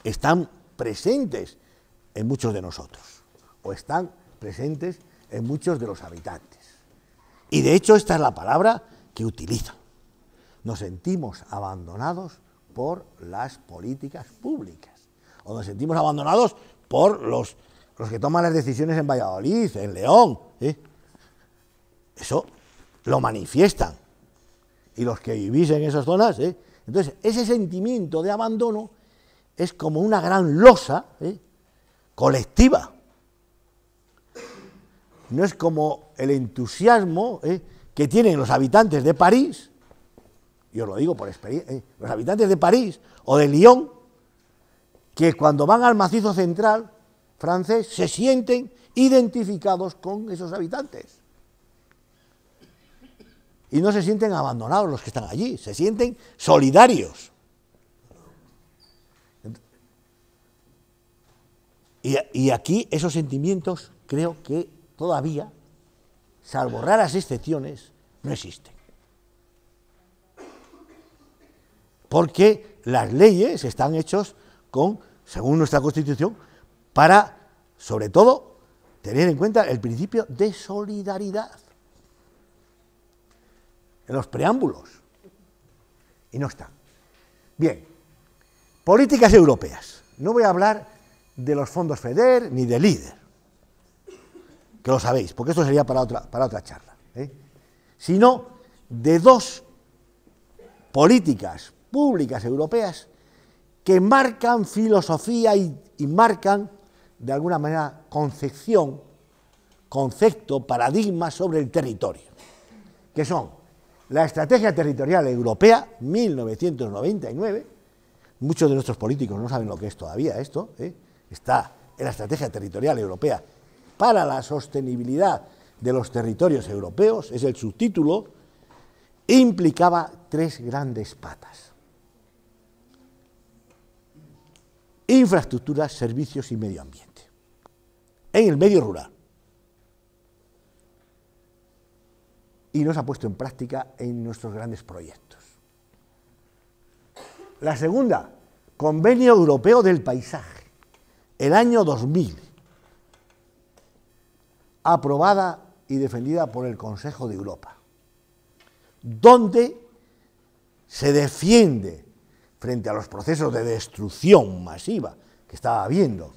están presentes en muchos de nosotros, o están presentes en muchos de los habitantes. Y de hecho esta es la palabra que utilizan. Nos sentimos abandonados por las políticas públicas, o nos sentimos abandonados por los que toman las decisiones en Valladolid, en León. Eso lo manifiestan. Y los que vivís en esas zonas, entonces ese sentimiento de abandono es como una gran losa colectiva. No es como el entusiasmo que tienen los habitantes de París, yo lo digo por experiencia, los habitantes de París o de Lyon, que cuando van al macizo central francés se sienten identificados con esos habitantes. Y no se sienten abandonados los que están allí, se sienten solidarios. Y aquí esos sentimientos creo que todavía, salvo raras excepciones, no existen. Porque las leyes están hechas según nuestra Constitución, para, sobre todo, tener en cuenta el principio de solidaridad en los preámbulos. Y no están. Bien, políticas europeas. No voy a hablar de los fondos FEDER ni de LEADER, que lo sabéis, porque esto sería para otra charla, sino de dos políticas públicas europeas que marcan filosofía y marcan, de alguna manera, concepto, paradigma sobre el territorio, que son la Estrategia Territorial Europea, 1999, muchos de nuestros políticos no saben lo que es todavía esto, está en la Estrategia Territorial Europea para la sostenibilidad de los territorios europeos, es el subtítulo, e implicaba tres grandes patas: infraestructuras, servicios y medio ambiente, en el medio rural. Y no se ha puesto en práctica en nuestros grandes proyectos. La segunda, Convenio Europeo del Paisaje, el año 2000, aprobada y defendida por el Consejo de Europa, donde se defiende, frente a los procesos de destrucción masiva que estaba habiendo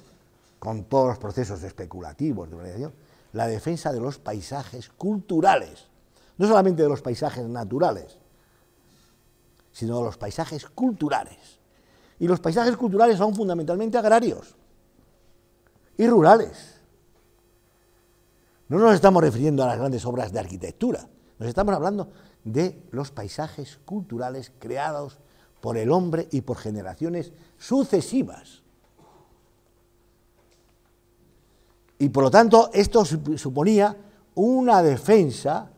con todos los procesos especulativos de urbanización, la defensa de los paisajes culturales, no solamente de los paisajes naturales, sino de los paisajes culturales. Y los paisajes culturales son fundamentalmente agrarios y rurales. No nos estamos refiriendo a las grandes obras de arquitectura, nos estamos hablando de los paisajes culturales creados por el hombre y por generaciones sucesivas. Y por lo tanto, esto suponía una defensa,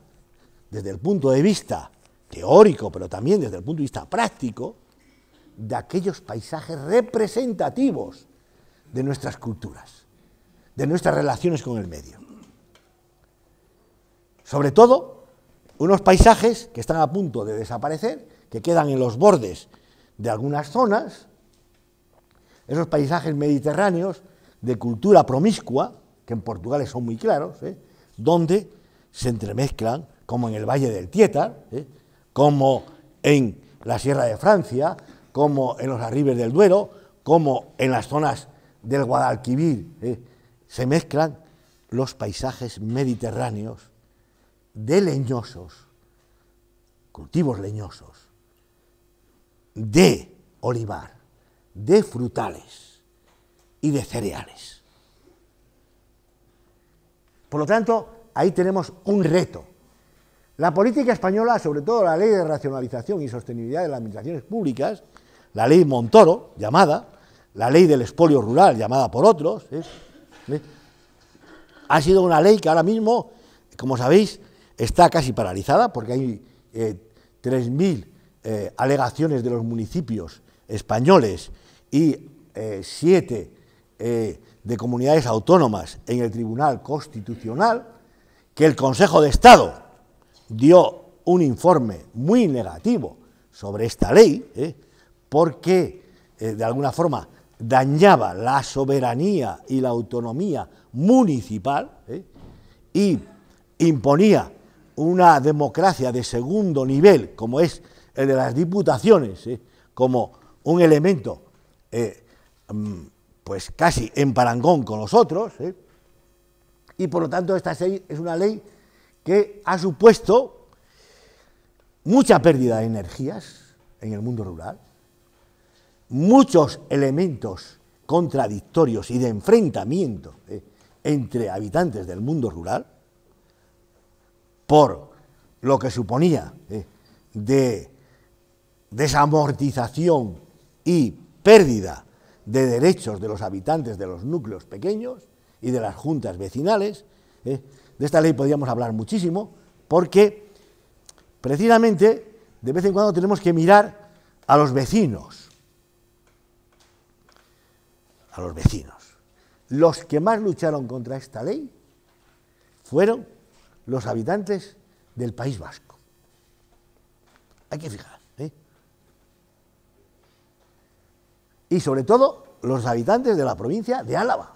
desde el punto de vista teórico, pero también desde el punto de vista práctico, de aquellos paisajes representativos de nuestras culturas, de nuestras relaciones con el medio. Sobre todo, unos paisajes que están a punto de desaparecer, que quedan en los bordes de algunas zonas, esos paisajes mediterráneos de cultura promiscua, que en Portugal son muy claros, donde se entremezclan, como en el Valle del Tiétar, como en la Sierra de Francia, como en los arribes del Duero, como en las zonas del Guadalquivir, se mezclan los paisajes mediterráneos de leñosos, cultivos leñosos, de olivar, de frutales y de cereales. Por lo tanto, ahí tenemos un reto. La política española, sobre todo la Ley de Racionalización y Sostenibilidad de las Administraciones Públicas, la Ley Montoro, llamada, la Ley del Expolio Rural, llamada por otros, ha sido una ley que ahora mismo, como sabéis, está casi paralizada, porque hay 3.000 alegaciones de los municipios españoles y 7 de comunidades autónomas en el Tribunal Constitucional, que el Consejo de Estado dio un informe muy negativo sobre esta ley, porque de alguna forma dañaba la soberanía y la autonomía municipal y imponía una democracia de segundo nivel, como es el de las diputaciones, como un elemento pues casi en parangón con los otros, y por lo tanto esta ley es una ley que ha supuesto mucha pérdida de energías en el mundo rural, muchos elementos contradictorios y de enfrentamiento entre habitantes del mundo rural, por lo que suponía de desamortización y pérdida de derechos de los habitantes de los núcleos pequeños y de las juntas vecinales. De esta ley podríamos hablar muchísimo, porque precisamente de vez en cuando tenemos que mirar a los vecinos. A los vecinos. Los que más lucharon contra esta ley fueron los habitantes del País Vasco. Hay que fijar, y sobre todo los habitantes de la provincia de Álava,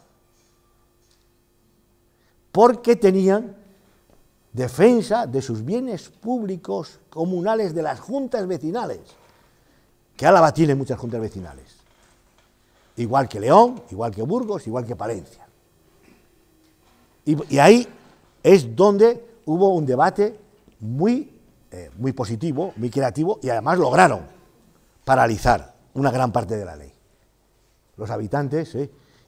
porque tenían defensa de sus bienes públicos comunales de las juntas vecinales, que Álava tiene muchas juntas vecinales, igual que León, igual que Burgos, igual que Palencia. Y ahí es donde hubo un debate muy positivo, muy creativo, y además lograron paralizar una gran parte de la ley, los habitantes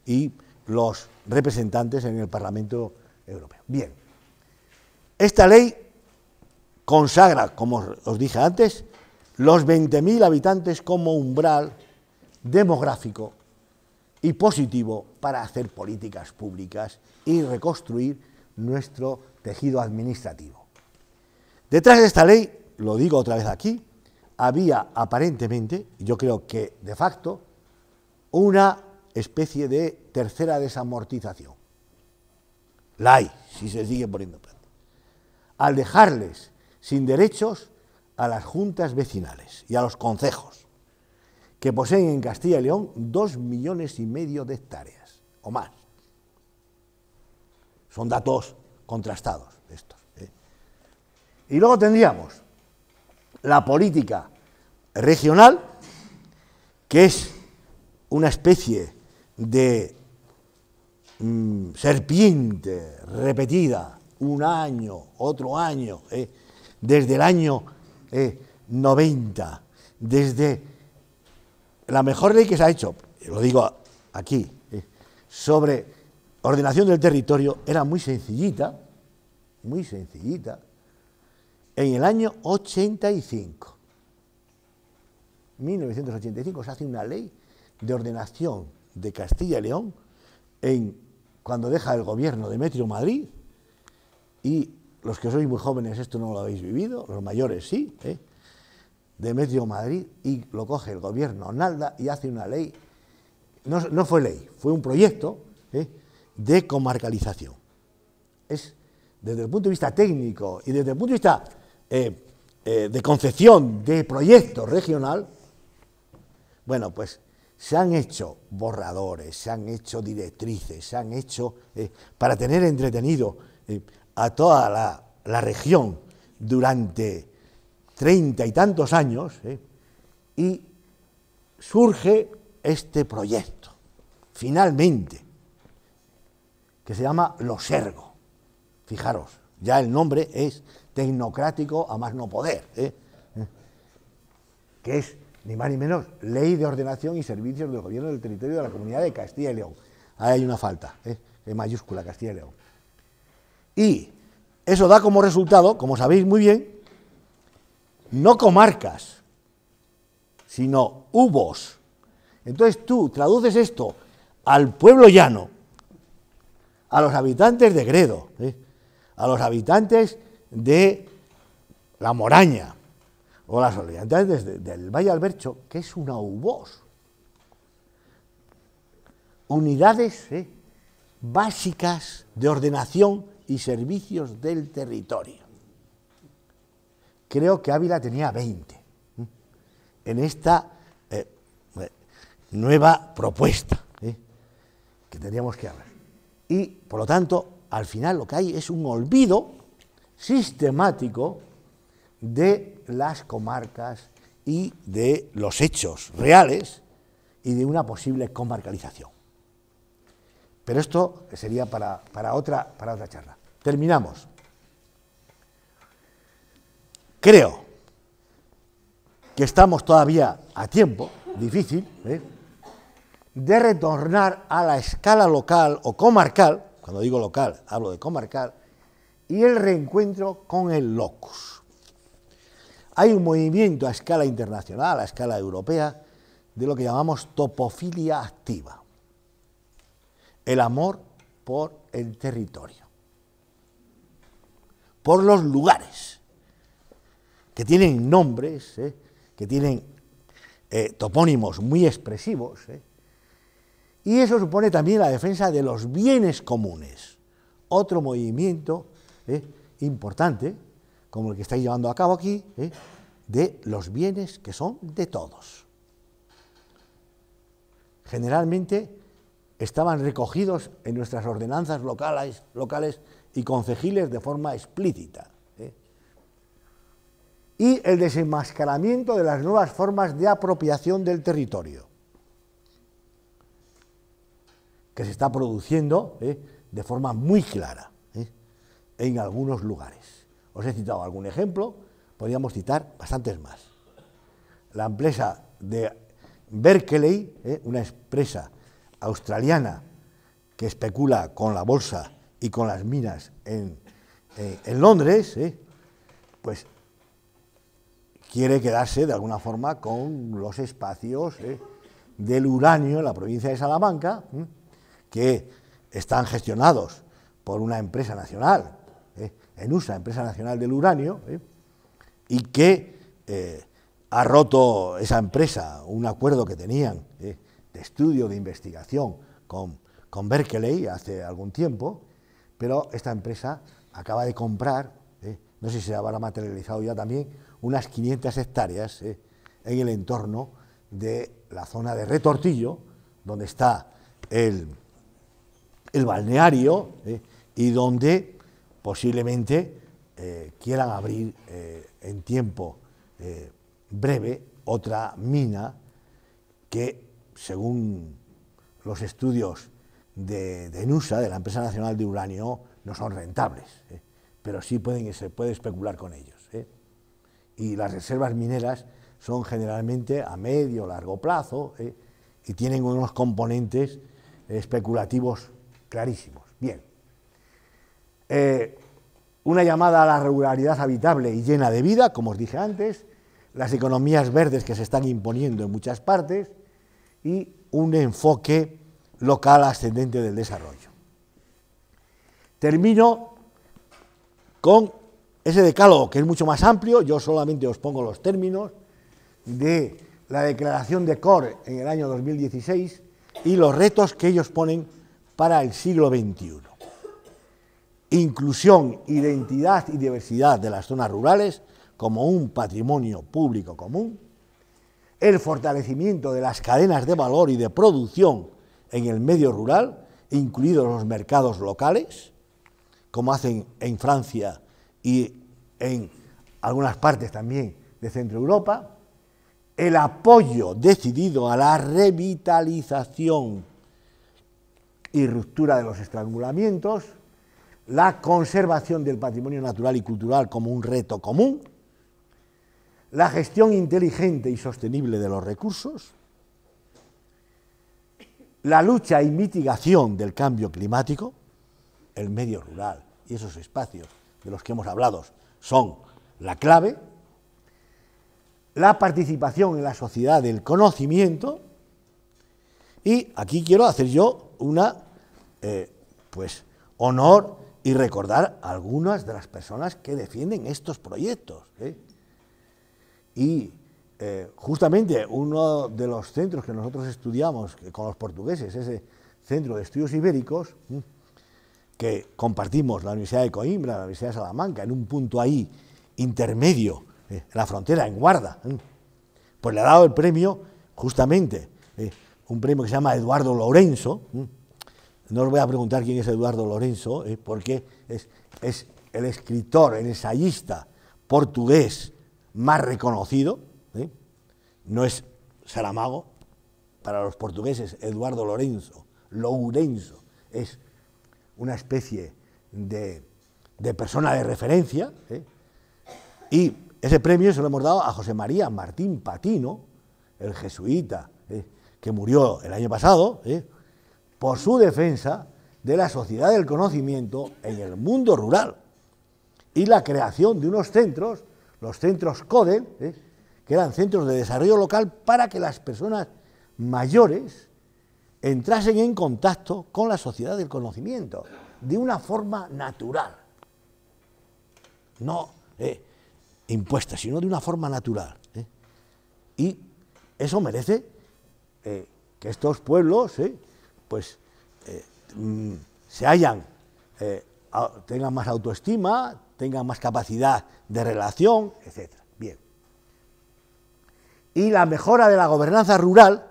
y los representantes en el Parlamento Europeo. Bien, esta ley consagra, como os dije antes, los 20.000 habitantes como umbral demográfico y positivo para hacer políticas públicas y reconstruir nuestro tejido administrativo. Detrás de esta ley, lo digo otra vez aquí, había aparentemente, yo creo que de facto, una especie de tercera desamortización. La hay, si se sigue poniendo plata. Al dejarles sin derechos a las juntas vecinales y a los concejos, que poseen en Castilla y León 2,5 millones de hectáreas, o más. Son datos contrastados estos. Y luego tendríamos la política regional, que es una especie de serpiente repetida, un año, otro año, desde el año 90, desde la mejor ley que se ha hecho, lo digo aquí, sobre ordenación del territorio, era muy sencillita, en el año 85. 1985 se hace una ley de ordenación de Castilla y León cuando deja el gobierno Demetrio Madrid, y los que sois muy jóvenes esto no lo habéis vivido, los mayores sí, Demetrio Madrid, y lo coge el gobierno Nalda y hace una ley, no fue ley, fue un proyecto de comarcalización. Es desde el punto de vista técnico y desde el punto de vista de concepción de proyecto regional, bueno, pues se han hecho borradores, se han hecho directrices, se han hecho para tener entretenido a toda la región durante 30 y tantos años, y surge este proyecto, finalmente, que se llama Losergo. Fijaros, ya el nombre es tecnocrático a más no poder, que es ni más ni menos Ley de Ordenación y Servicios del Gobierno del Territorio de la Comunidad de Castilla y León. Ahí hay una falta, en mayúscula, Castilla y León. Y eso da como resultado, como sabéis muy bien, no comarcas, sino ubos. Entonces tú traduces esto al pueblo llano, a los habitantes de Gredo, a los habitantes de La Moraña, o las habitantes del Valle Albercho, que es una ubos. Unidades básicas de ordenación y servicios del territorio. Creo que Ávila tenía 20 en esta nueva propuesta que tendríamos que hablar. Y, por lo tanto, al final lo que hay es un olvido sistemático de las comarcas y de los hechos reales y de una posible comarcalización. Pero esto sería para otra charla. Terminamos. Creo que estamos todavía a tiempo, difícil, de retornar a la escala local o comarcal, cuando digo local hablo de comarcal, y el reencuentro con el locus. Hay un movimiento a escala internacional, a escala europea, de lo que llamamos topofilia activa, el amor por el territorio, por los lugares, que tienen nombres, que tienen topónimos muy expresivos, y eso supone también la defensa de los bienes comunes, otro movimiento importante, como el que estáis llevando a cabo aquí, de los bienes que son de todos. Generalmente estaban recogidos en nuestras ordenanzas locales y concejiles de forma explícita. Y el desenmascaramiento de las nuevas formas de apropiación del territorio, que se está produciendo de forma muy clara en algunos lugares. Os he citado algún ejemplo, podríamos citar bastantes más. La empresa de Berkeley, una empresa australiana que especula con la bolsa y con las minas en Londres, pues quiere quedarse de alguna forma con los espacios del uranio en la provincia de Salamanca, que están gestionados por una empresa nacional, ENUSA, Empresa Nacional del Uranio, y que ha roto esa empresa un acuerdo que tenían de estudio, de investigación con Berkeley hace algún tiempo, pero esta empresa acaba de comprar, no sé si se habrá materializado ya también, unas 500 hectáreas en el entorno de la zona de Retortillo, donde está el balneario y donde posiblemente quieran abrir en tiempo breve otra mina que, según los estudios de ENUSA, de la Empresa Nacional de Uranio, no son rentables, pero sí se puede especular con ellos. Y las reservas mineras son generalmente a medio o largo plazo y tienen unos componentes especulativos clarísimos. Bien. una llamada a la ruralidad habitable y llena de vida, como os dije antes, las economías verdes que se están imponiendo en muchas partes y un enfoque local ascendente del desarrollo. Termino con ese decálogo que es mucho más amplio, yo solamente os pongo los términos de la declaración de COR en el año 2016 y los retos que ellos ponen para el siglo XXI. Inclusión, identidad y diversidad de las zonas rurales como un patrimonio público común, el fortalecimiento de las cadenas de valor y de producción en el medio rural, incluidos los mercados locales, como hacen en Francia y en algunas partes también de Centro Europa, el apoyo decidido a la revitalización y ruptura de los estrangulamientos, la conservación del patrimonio natural y cultural como un reto común, la gestión inteligente y sostenible de los recursos, la lucha y mitigación del cambio climático, el medio rural y esos espacios de los que hemos hablado son la clave, la participación en la sociedad del conocimiento, y aquí quiero hacer yo una, honor y recordar a algunas de las personas que defienden estos proyectos. Y justamente uno de los centros que nosotros estudiamos con los portugueses, ese Centro de Estudios Ibéricos, que compartimos la Universidad de Coimbra, la Universidad de Salamanca, en un punto ahí intermedio, en la frontera, en Guarda, pues le ha dado el premio, justamente, un premio que se llama Eduardo Lourenço. No os voy a preguntar quién es Eduardo Lourenço, porque es el escritor, el ensayista portugués más reconocido, no es Saramago, para los portugueses Eduardo Lourenço es una especie de persona de referencia, y ese premio se lo hemos dado a José María Martín Patino, el jesuita, que murió el año pasado, por su defensa de la sociedad del conocimiento en el mundo rural y la creación de unos centros, los centros CODEL, que eran centros de desarrollo local para que las personas mayores entrasen en contacto con la sociedad del conocimiento de una forma natural, no impuesta, sino de una forma natural. Y eso merece que estos pueblos tengan más autoestima, tengan más capacidad de relación, etc. Bien. Y la mejora de la gobernanza rural,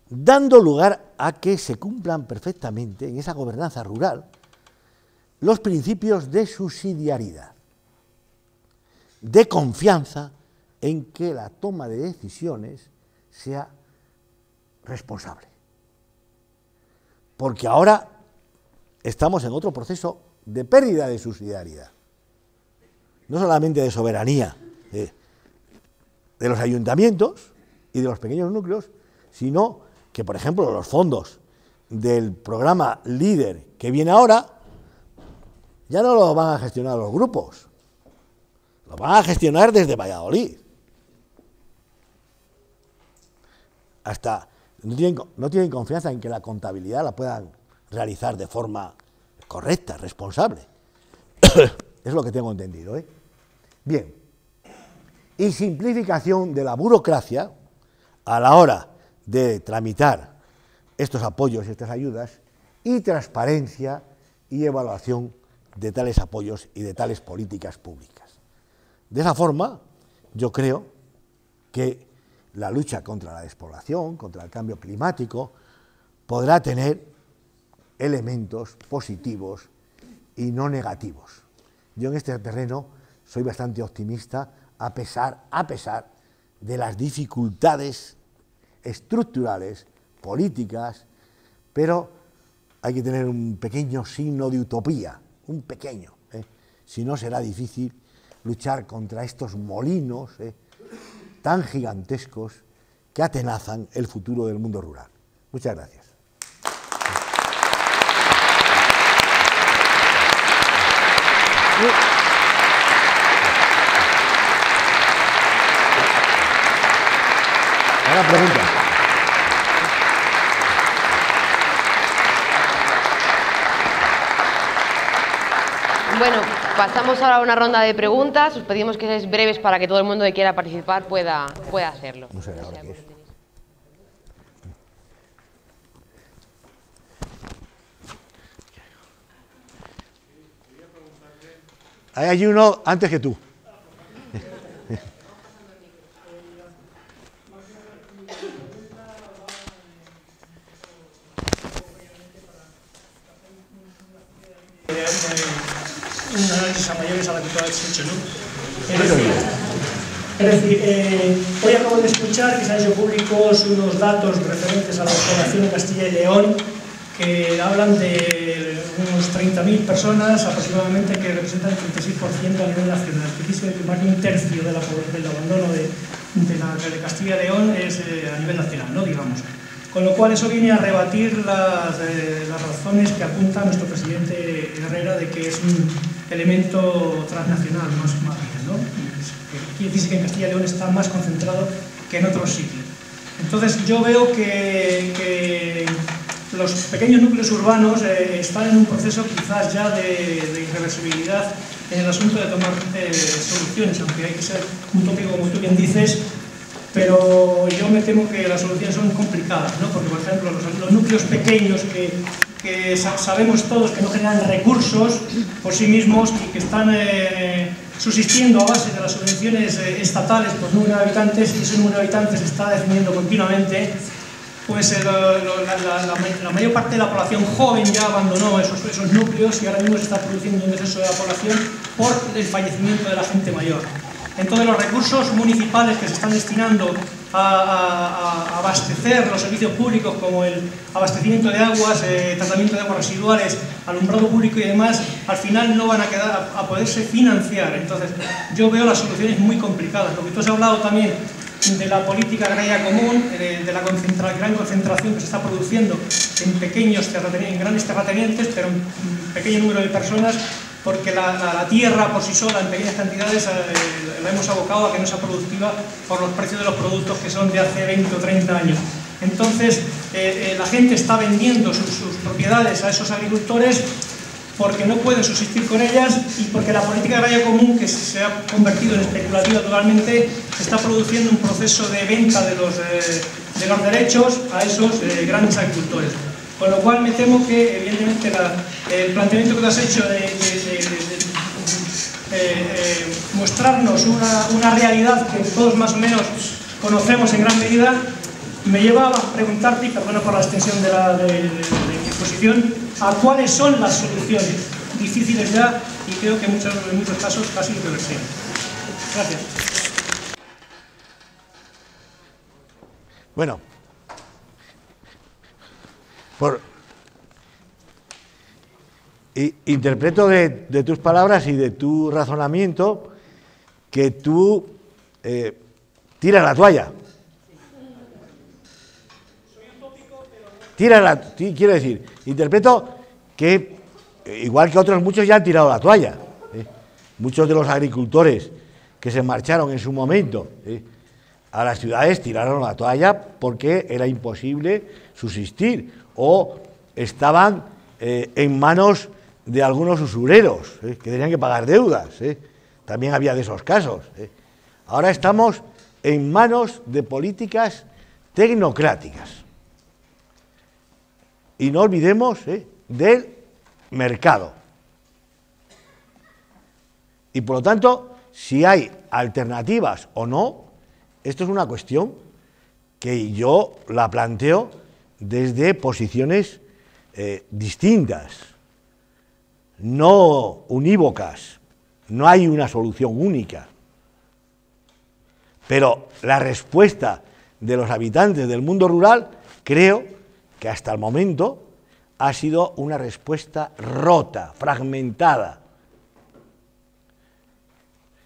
dando lugar a que se cumplan perfectamente en esa gobernanza rural los principios de subsidiariedad, de confianza en que la toma de decisiones sea responsable. Porque ahora estamos en otro proceso de pérdida de subsidiariedad, no solamente de soberanía de los ayuntamientos y de los pequeños núcleos, sino que, por ejemplo, los fondos del programa LEADER que viene ahora, ya no lo van a gestionar los grupos, lo van a gestionar desde Valladolid. Hasta no tienen confianza en que la contabilidad la puedan realizar de forma correcta, responsable. Es lo que tengo entendido, Bien. Y simplificación de la burocracia a la hora de tramitar estos apoyos y estas ayudas, y transparencia y evaluación de tales apoyos y de tales políticas públicas. De esa forma, yo creo que la lucha contra la despoblación, contra el cambio climático, podrá tener elementos positivos y no negativos. Yo en este terreno soy bastante optimista a pesar de las dificultades estructurales, políticas, pero hay que tener un pequeño signo de utopía, un pequeño, si no será difícil luchar contra estos molinos tan gigantescos que atenazan el futuro del mundo rural. Muchas gracias. Ahora pregunta. Bueno, pasamos ahora a una ronda de preguntas. Os pedimos que seáis breves para que todo el mundo que quiera participar pueda hacerlo. No sé ahora qué es. Hay uno antes que tú. Un análisis a mayores a la que tú has hecho, ¿no? Es decir, hoy acabo de escuchar que se han hecho públicos unos datos referentes a la población de Castilla y León que hablan de unos 30.000 personas aproximadamente que representan el 36% a nivel nacional. Que dice que más de un tercio del abandono de Castilla y León es a nivel nacional, ¿no? Digamos. Con lo cual eso viene a rebatir las razones que apunta nuestro presidente Herrera de que es un elemento transnacional más bien, ¿no? Quiere decirse que en Castilla y León está más concentrado que en otros sitios. Entonces yo veo que los pequeños núcleos urbanos están en un proceso quizás ya de irreversibilidad en el asunto de tomar soluciones, aunque hay que ser un tópico, como tú bien dices, pero yo me temo que las soluciones son complicadas, ¿no? Porque, por ejemplo, los núcleos pequeños que sabemos todos que no generan recursos por sí mismos y que están subsistiendo a base de las subvenciones estatales por número de habitantes, y ese número de habitantes se está definiendo continuamente, pues la mayor parte de la población joven ya abandonó esos núcleos y ahora mismo se está produciendo un descenso de la población por el fallecimiento de la gente mayor. Entonces los recursos municipales que se están destinando a abastecer los servicios públicos como el abastecimiento de aguas, tratamiento de aguas residuales, alumbrado público y demás, al final no van a poderse financiar. Entonces yo veo las soluciones muy complicadas. Lo que tú has hablado también de la política agraria común, de la gran concentración que se está produciendo en grandes terratenientes, pero un pequeño número de personas, porque la tierra por sí sola en pequeñas cantidades la hemos abocado a que no sea productiva por los precios de los productos que son de hace 20 o 30 años. Entonces la gente está vendiendo sus propiedades a esos agricultores porque no pueden subsistir con ellas y porque la política agraria común, que se ha convertido en especulativa totalmente, se está produciendo un proceso de venta de los derechos a esos grandes agricultores. Con lo cual me temo que, evidentemente, el planteamiento que tú has hecho de mostrarnos una realidad que todos más o menos conocemos en gran medida, me lleva a preguntarte, y perdona por la extensión de mi exposición, a cuáles son las soluciones difíciles ya y creo que en muchos casos casi irreversibles. Gracias. Bueno, interpreto de tus palabras y de tu razonamiento que tú tiras la toalla. Quiero decir, interpreto que, igual que otros muchos ya han tirado la toalla. Muchos de los agricultores que se marcharon en su momento a las ciudades tiraron la toalla porque era imposible subsistir o estaban en manos de algunos usureros que tenían que pagar deudas. También había de esos casos. Ahora estamos en manos de políticas tecnocráticas. Y no olvidemos del mercado. Y por lo tanto, si hay alternativas o no, esto es una cuestión que yo la planteo desde posiciones distintas, no unívocas. No hay una solución única. Pero la respuesta de los habitantes del mundo rural, creo que hasta el momento ha sido una respuesta rota, fragmentada,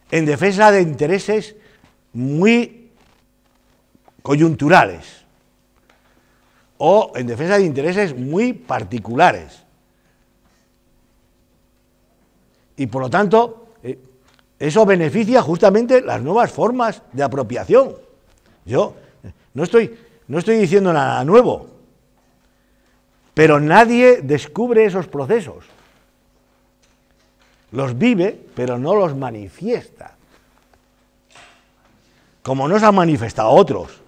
en defensa de intereses muy coyunturales o en defensa de intereses muy particulares. Y por lo tanto, eso beneficia justamente las nuevas formas de apropiación. Yo no estoy diciendo nada nuevo, pero nadie descubre esos procesos. Los vive, pero no los manifiesta. Como no se han manifestado otros.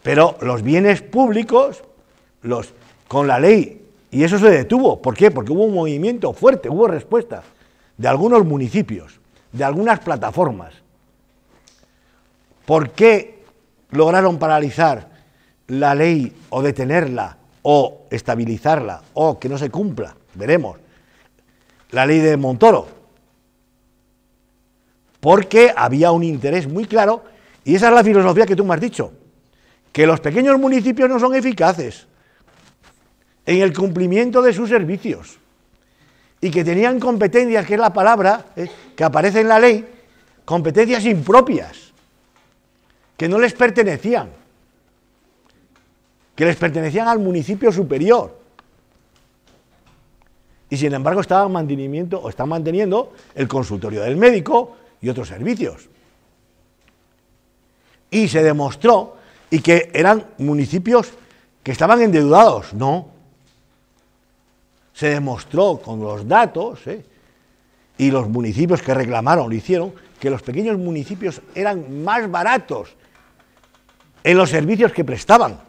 Pero los bienes públicos, con la ley, y eso se detuvo. ¿Por qué? Porque hubo un movimiento fuerte, hubo respuesta de algunos municipios, de algunas plataformas. ¿Por qué lograron paralizar la ley o detenerla o estabilizarla o que no se cumpla? Veremos. La ley de Montoro. Porque había un interés muy claro, y esa es la filosofía que tú me has dicho, que los pequeños municipios no son eficaces en el cumplimiento de sus servicios y que tenían competencias, que es la palabra que aparece en la ley, competencias impropias, que no les pertenecían, que les pertenecían al municipio superior. Y sin embargo están manteniendo el consultorio del médico y otros servicios. Y se demostró, y que eran municipios que estaban endeudados, no. Se demostró con los datos, y los municipios que reclamaron lo hicieron, que los pequeños municipios eran más baratos en los servicios que prestaban.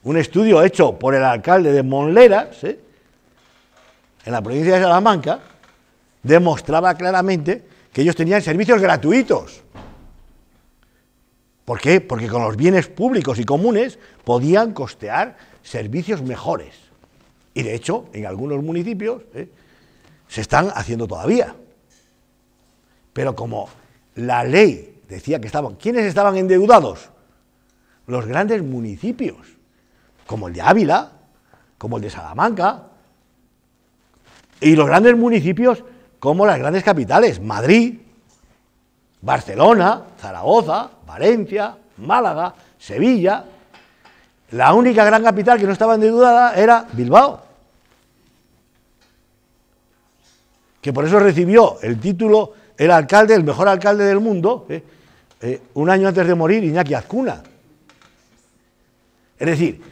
Un estudio hecho por el alcalde de Monleras, en la provincia de Salamanca, demostraba claramente que ellos tenían servicios gratuitos. ¿Por qué? Porque con los bienes públicos y comunes podían costear servicios mejores. Y de hecho, en algunos municipios se están haciendo todavía. Pero como la ley decía que estaban... ¿Quiénes estaban endeudados? Los grandes municipios, como el de Ávila, como el de Salamanca, y los grandes municipios como las grandes capitales, Madrid, Barcelona, Zaragoza, Valencia, Málaga, Sevilla. La única gran capital que no estaba endeudada era Bilbao, que por eso recibió el título, el alcalde, el mejor alcalde del mundo, un año antes de morir, Iñaki Azcuna. Es decir,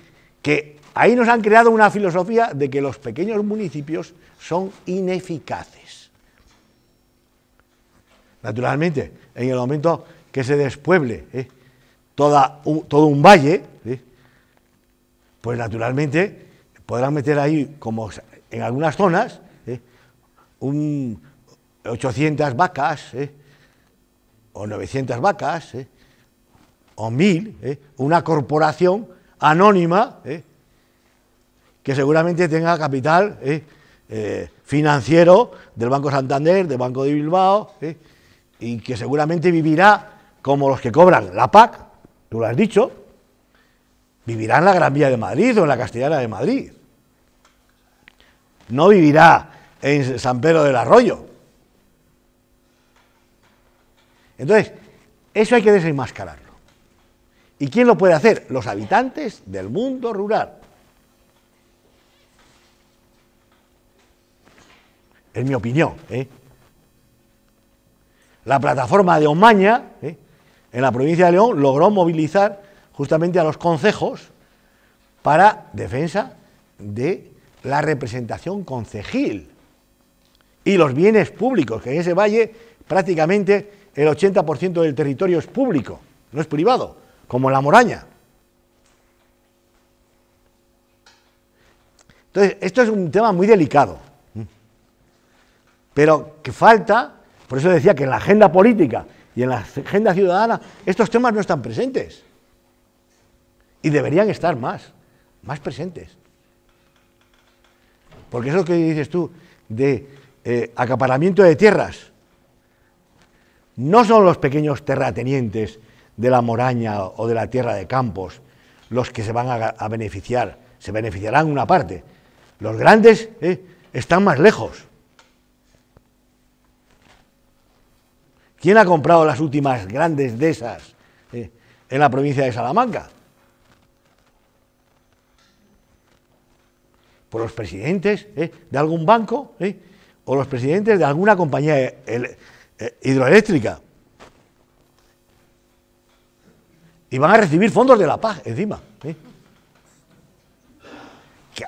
que ahí nos han creado una filosofía de que los pequeños municipios son ineficaces. Naturalmente, en el momento que se despueble todo un valle, pues naturalmente podrán meter ahí, como en algunas zonas, 800 vacas, o 900 vacas, o 1000, una corporación anónima, que seguramente tenga capital financiero del Banco Santander, del Banco de Bilbao, y que seguramente vivirá como los que cobran la PAC, tú lo has dicho, vivirá en la Gran Vía de Madrid o en la Castellana de Madrid. No vivirá en San Pedro del Arroyo. Entonces, eso hay que desenmascararlo. ¿Y quién lo puede hacer? Los habitantes del mundo rural. Es mi opinión. La plataforma de Omaña, en la provincia de León, logró movilizar justamente a los concejos para defensa de la representación concejil y los bienes públicos, que en ese valle prácticamente el 80% del territorio es público, no es privado, como en La Moraña. Entonces, esto es un tema muy delicado, pero que falta. Por eso decía que en la agenda política y en la agenda ciudadana estos temas no están presentes. Y deberían estar más presentes. Porque eso que dices tú de acaparamiento de tierras, no son los pequeños terratenientes de La Moraña o de la Tierra de Campos los que se van a beneficiar, se beneficiarán una parte. Los grandes están más lejos. ¿Quién ha comprado las últimas grandes dehesas en la provincia de Salamanca? por los presidentes de algún banco o los presidentes de alguna compañía hidroeléctrica. Y van a recibir fondos de la paz encima,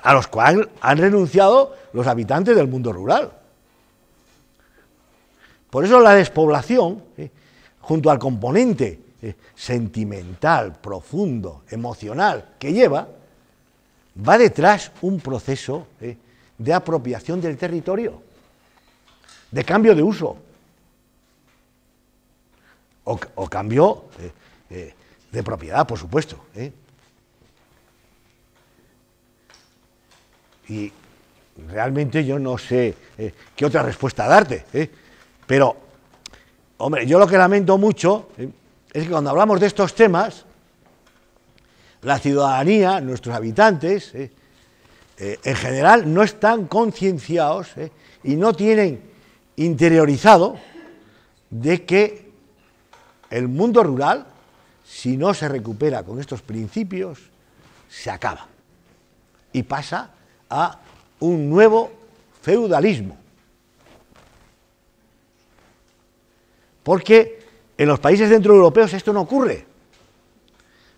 a los cuales han renunciado los habitantes del mundo rural. Por eso la despoblación, junto al componente sentimental, profundo, emocional que lleva, va detrás un proceso de apropiación del territorio, de cambio de uso, o cambio de propiedad, por supuesto. Y realmente yo no sé qué otra respuesta darte, pero, hombre, yo lo que lamento mucho es que cuando hablamos de estos temas, la ciudadanía, nuestros habitantes, en general no están concienciados y no tienen interiorizado de que el mundo rural, si no se recupera con estos principios, se acaba y pasa a un nuevo feudalismo. Porque en los países centroeuropeos esto no ocurre,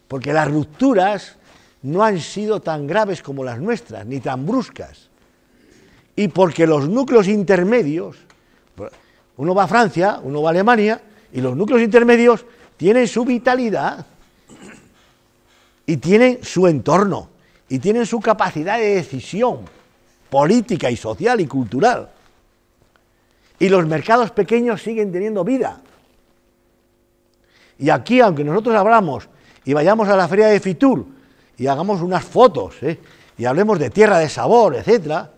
porque las rupturas no han sido tan graves como las nuestras, ni tan bruscas, y porque los núcleos intermedios, uno va a Francia, uno va a Alemania, y los núcleos intermedios tienen su vitalidad, y tienen su entorno, y tienen su capacidad de decisión política y social y cultural, y los mercados pequeños siguen teniendo vida. Y aquí, aunque nosotros hablamos y vayamos a la feria de Fitur y hagamos unas fotos y hablemos de tierra de sabor, etcétera,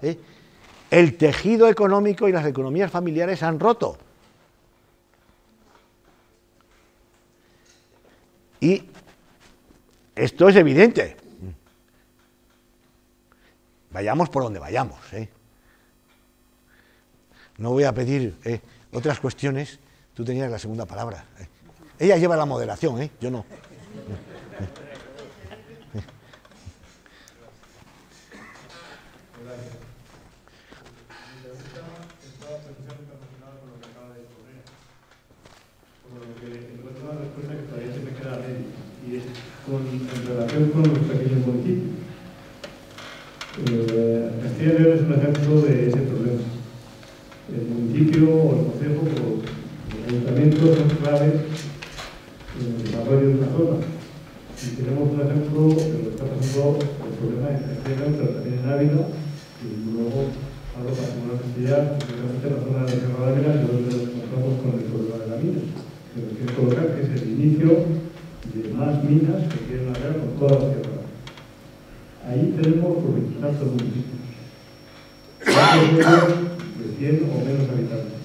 el tejido económico y las economías familiares se han roto. Y esto es evidente. Vayamos por donde vayamos. No voy a pedir otras cuestiones. Tú tenías la segunda palabra. Ella lleva la moderación, yo no. En relación con los pequeños municipios. Castilla y León es un ejemplo de ese problema. El municipio o el concejo o el ayuntamiento son claves en el desarrollo de una zona. Y tenemos un ejemplo de lo que está pasando el problema en Castilla y León, pero también en Ávila, y luego hablo particular castellano, especialmente en la zona de la Sierra de Ávila, y donde nos encontramos con el problema de la mina. Pero quiero colocar que es el inicio de más minas que quieren hacer con toda la Sierra. Ahí tenemos por 20 municipios. De 100 o menos habitantes,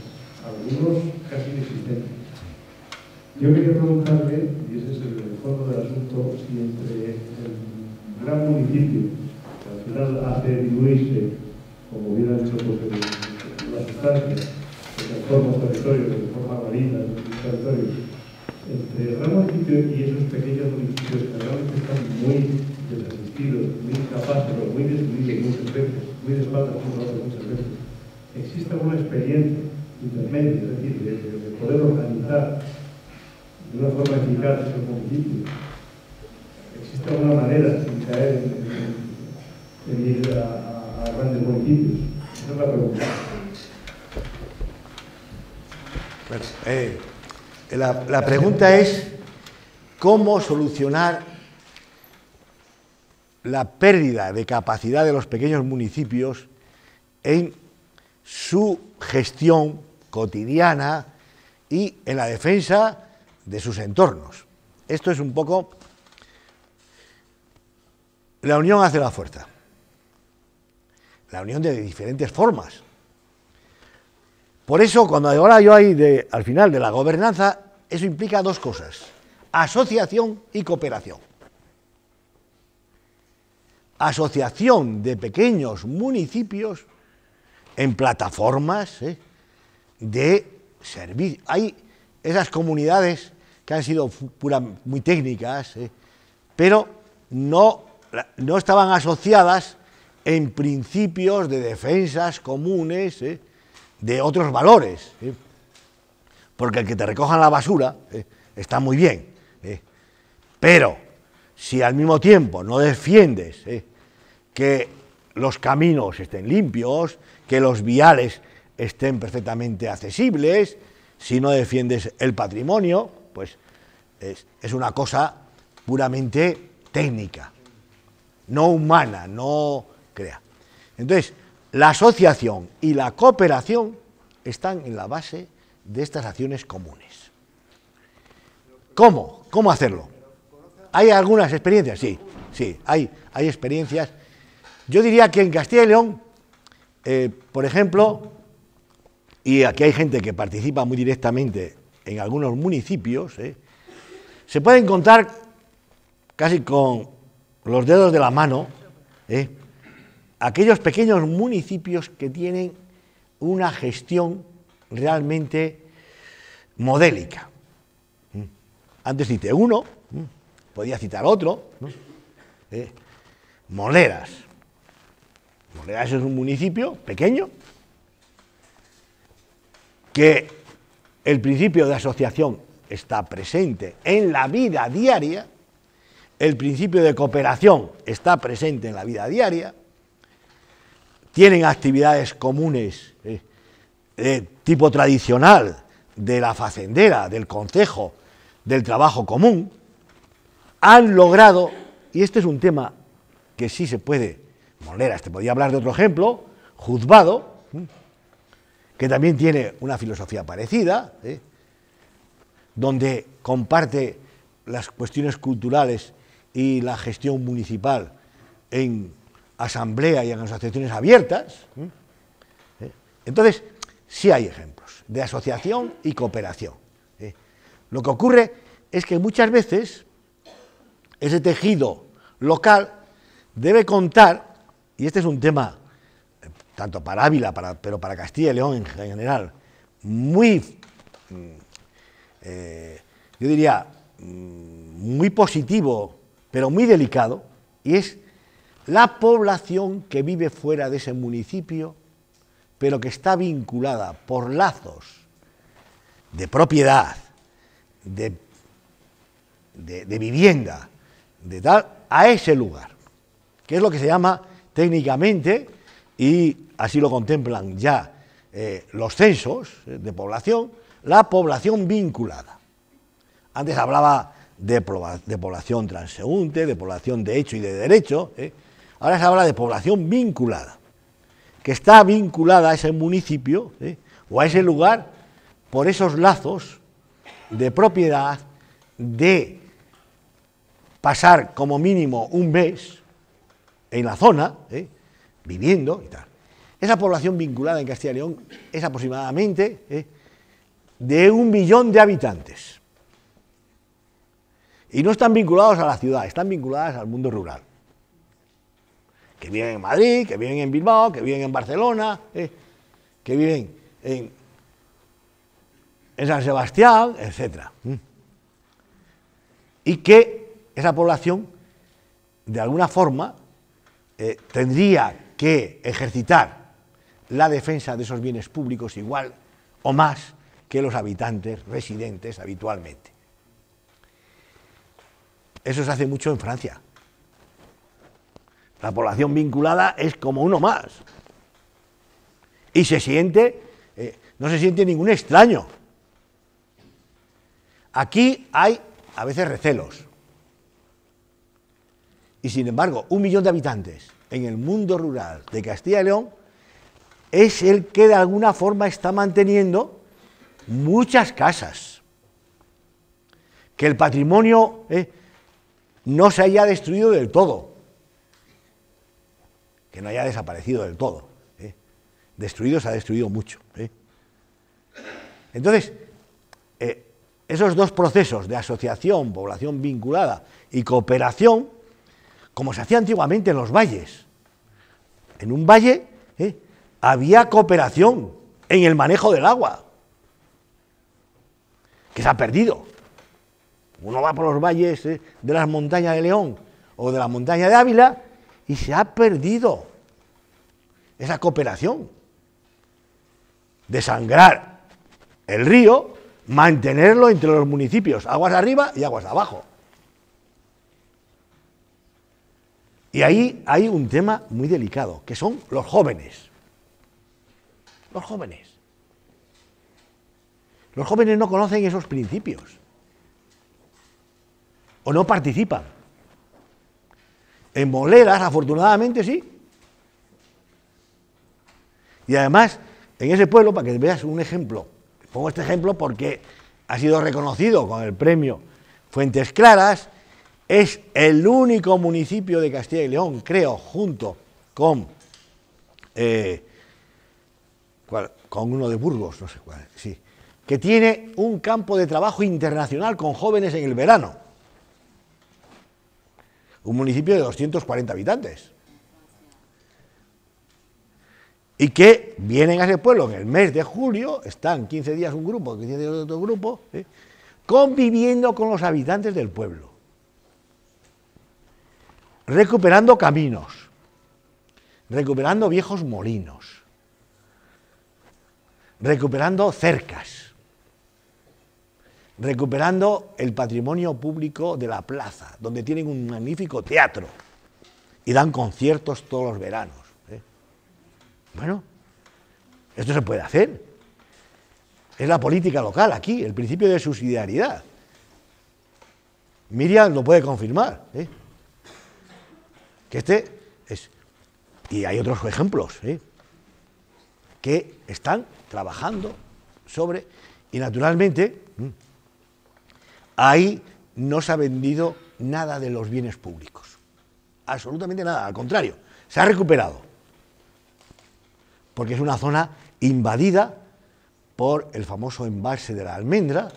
algunos casi inexistentes. Yo quería preguntarle, y ese es el fondo del asunto, si entre el gran municipio, que al final hace diluirse, como bien ha dicho, pues, la sustancia, que transforma un territorio, que transforma marinas, un territorio, entre el gran municipio y esos pequeños municipios que realmente están muy desasistidos, muy incapaces, muy destruidos muchas veces, muy de espaldas muchas veces, ¿existe alguna experiencia intermedia, es decir, de poder organizar de una forma eficaz esos municipios? ¿Existe alguna manera sin caer en ir a grandes municipios? Esa es la pregunta. Bueno, la pregunta es cómo solucionar la pérdida de capacidad de los pequeños municipios en su gestión cotidiana y en la defensa de sus entornos. Esto es un poco... La unión hace la fuerza. La unión de diferentes formas. Por eso, cuando ahora yo hay al final de la gobernanza, eso implica dos cosas: asociación y cooperación. Asociación de pequeños municipios en plataformas de servicio. Hay esas comunidades que han sido muy técnicas, pero no estaban asociadas en principios de defensas comunes de otros valores, porque el que te recojan la basura está muy bien, pero si al mismo tiempo no defiendes que los caminos estén limpios, que los viales estén perfectamente accesibles, si no defiendes el patrimonio, pues es una cosa puramente técnica, no humana, no crea. Entonces, la asociación y la cooperación están en la base de estas acciones comunes. ¿Cómo? ¿Cómo hacerlo? ¿Hay algunas experiencias? Sí, sí, hay experiencias. Yo diría que en Castilla y León, por ejemplo, y aquí hay gente que participa muy directamente en algunos municipios, se pueden contar casi con los dedos de la mano aquellos pequeños municipios que tienen una gestión realmente modélica. Antes cité uno, podía citar otro, ¿no? Moleras. Moleras es un municipio pequeño que el principio de asociación está presente en la vida diaria, el principio de cooperación está presente en la vida diaria, tienen actividades comunes de tipo tradicional de la facendera, del concejo, del trabajo común, han logrado, y este es un tema que sí se puede, Moleras, te podía hablar de otro ejemplo, Juzbado, que también tiene una filosofía parecida, donde comparte las cuestiones culturales y la gestión municipal en asamblea y en asociaciones abiertas. Entonces, sí hay ejemplos de asociación y cooperación. Lo que ocurre es que muchas veces ese tejido local debe contar, y este es un tema, tanto para Ávila, pero para Castilla y León en general, muy, yo diría, muy positivo, pero muy delicado, y es la población que vive fuera de ese municipio, pero que está vinculada por lazos de propiedad, de vivienda, de tal, a ese lugar, que es lo que se llama técnicamente, y así lo contemplan ya los censos de población, la población vinculada. Antes hablaba de población transeúnte, de población de hecho y de derecho, ahora se habla de población vinculada, que está vinculada a ese municipio o a ese lugar por esos lazos de propiedad, de pasar como mínimo un mes en la zona, viviendo y tal. Esa población vinculada en Castilla y León es aproximadamente de 1 millón de habitantes. Y no están vinculados a la ciudad, están vinculadas al mundo rural. Que viven en Madrid, que viven en Bilbao, que viven en Barcelona, que viven en San Sebastián, etc. Y que esa población, de alguna forma, tendría que ejercitar la defensa de esos bienes públicos igual o más que los habitantes residentes habitualmente. Eso se hace mucho en Francia. La población vinculada es como uno más. Y se siente, no se siente ningún extraño. Aquí hay a veces recelos. Y sin embargo, 1 millón de habitantes en el mundo rural de Castilla y León es el que de alguna forma está manteniendo muchas casas. Que el patrimonio no se haya destruido del todo. Que no haya desaparecido del todo. Destruido se ha destruido mucho. Entonces, esos dos procesos de asociación, población vinculada y cooperación, como se hacía antiguamente en los valles. En un valle había cooperación en el manejo del agua, que se ha perdido. Uno va por los valles de las montañas de León o de la montaña de Ávila y se ha perdido esa cooperación, desangrar el río, mantenerlo entre los municipios, aguas arriba y aguas abajo. Y ahí hay un tema muy delicado, que son los jóvenes. Los jóvenes. Los jóvenes no conocen esos principios. O no participan. En Moleras, afortunadamente, sí. Y además, en ese pueblo, para que veas un ejemplo, pongo este ejemplo porque ha sido reconocido con el premio Fuentes Claras, es el único municipio de Castilla y León, creo, junto con uno de Burgos, no sé cuál, sí, que tiene un campo de trabajo internacional con jóvenes en el verano. Un municipio de 240 habitantes. Y que vienen a ese pueblo en el mes de julio, están 15 días un grupo, 15 días otro grupo, conviviendo con los habitantes del pueblo. Recuperando caminos, recuperando viejos molinos, recuperando cercas, recuperando el patrimonio público de la plaza, donde tienen un magnífico teatro y dan conciertos todos los veranos. Bueno, esto se puede hacer. Es la política local aquí, el principio de subsidiariedad. Miriam lo puede confirmar. Que este es... Y hay otros ejemplos que están trabajando sobre... Y naturalmente, ahí no se ha vendido nada de los bienes públicos. Absolutamente nada, al contrario, se ha recuperado. Porque es una zona invadida por el famoso embalse de la Almendra,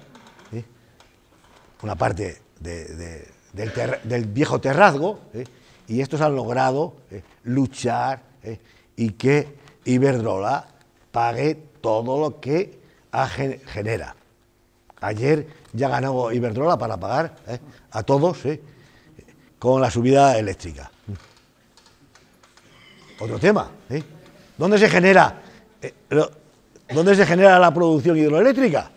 una parte del viejo terrazgo, y estos han logrado luchar y que Iberdrola pague todo lo que genera. Ayer ya ganó Iberdrola para pagar a todos con la subida eléctrica. Otro tema, ¿dónde se genera la producción hidroeléctrica?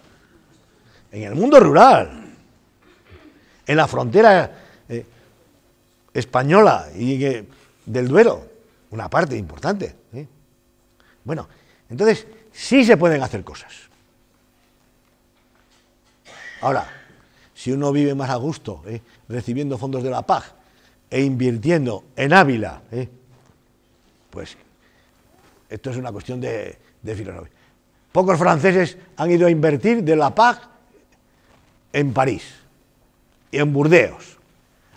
En el mundo rural, en la frontera española y del Duero, una parte importante. Bueno, entonces sí se pueden hacer cosas. Ahora, si uno vive más a gusto, recibiendo fondos de la PAG e invirtiendo en Ávila, pues esto es una cuestión de filosofía. Pocos franceses han ido a invertir de la PAG en París y en Burdeos.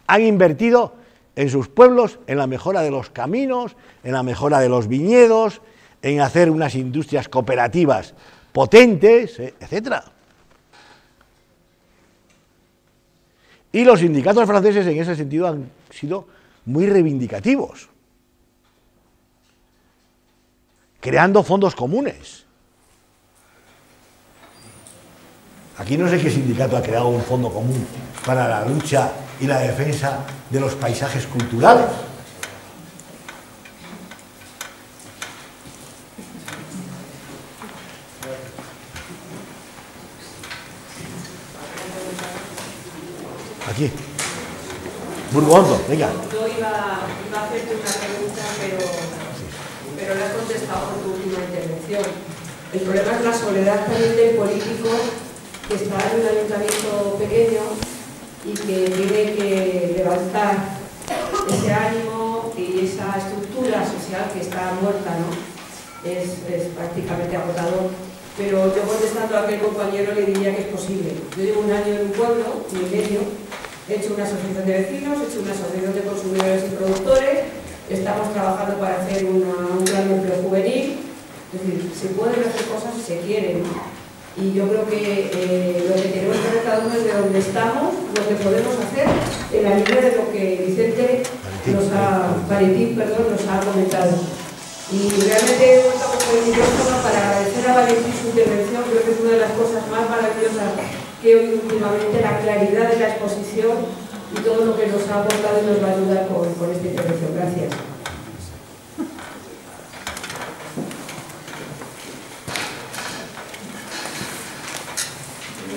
Han invertido en sus pueblos en la mejora de los caminos, en la mejora de los viñedos, en hacer unas industrias cooperativas potentes, etcétera. Y los sindicatos franceses en ese sentido han sido muy reivindicativos, creando fondos comunes. Aquí no sé qué sindicato ha creado un fondo común para la lucha y la defensa de los paisajes culturales. Aquí. Burgondo, venga. Yo iba a hacerte una pregunta, pero la has contestado por tu última intervención. El problema es la soledad también del político que está en un ayuntamiento pequeño y que tiene que levantar ese ánimo y esa estructura social que está muerta, ¿no? Es prácticamente agotador. Pero yo, contestando a aquel compañero, le diría que es posible. Yo llevo un año en un pueblo, y medio, he hecho una asociación de vecinos, he hecho una asociación de consumidores y productores, estamos trabajando para hacer un plan de empleo juvenil. Es decir, se pueden hacer cosas si se quieren. Y yo creo que lo que tenemos que ver cada uno es de dónde estamos, lo que podemos hacer en la línea de lo que Vicente nos ha comentado. Y realmente estamos con el micrófono para agradecer a Valentín su intervención. Creo que es una de las cosas más maravillosas que he oído últimamente, la claridad de la exposición y todo lo que nos ha aportado y nos va a ayudar con esta intervención. Gracias.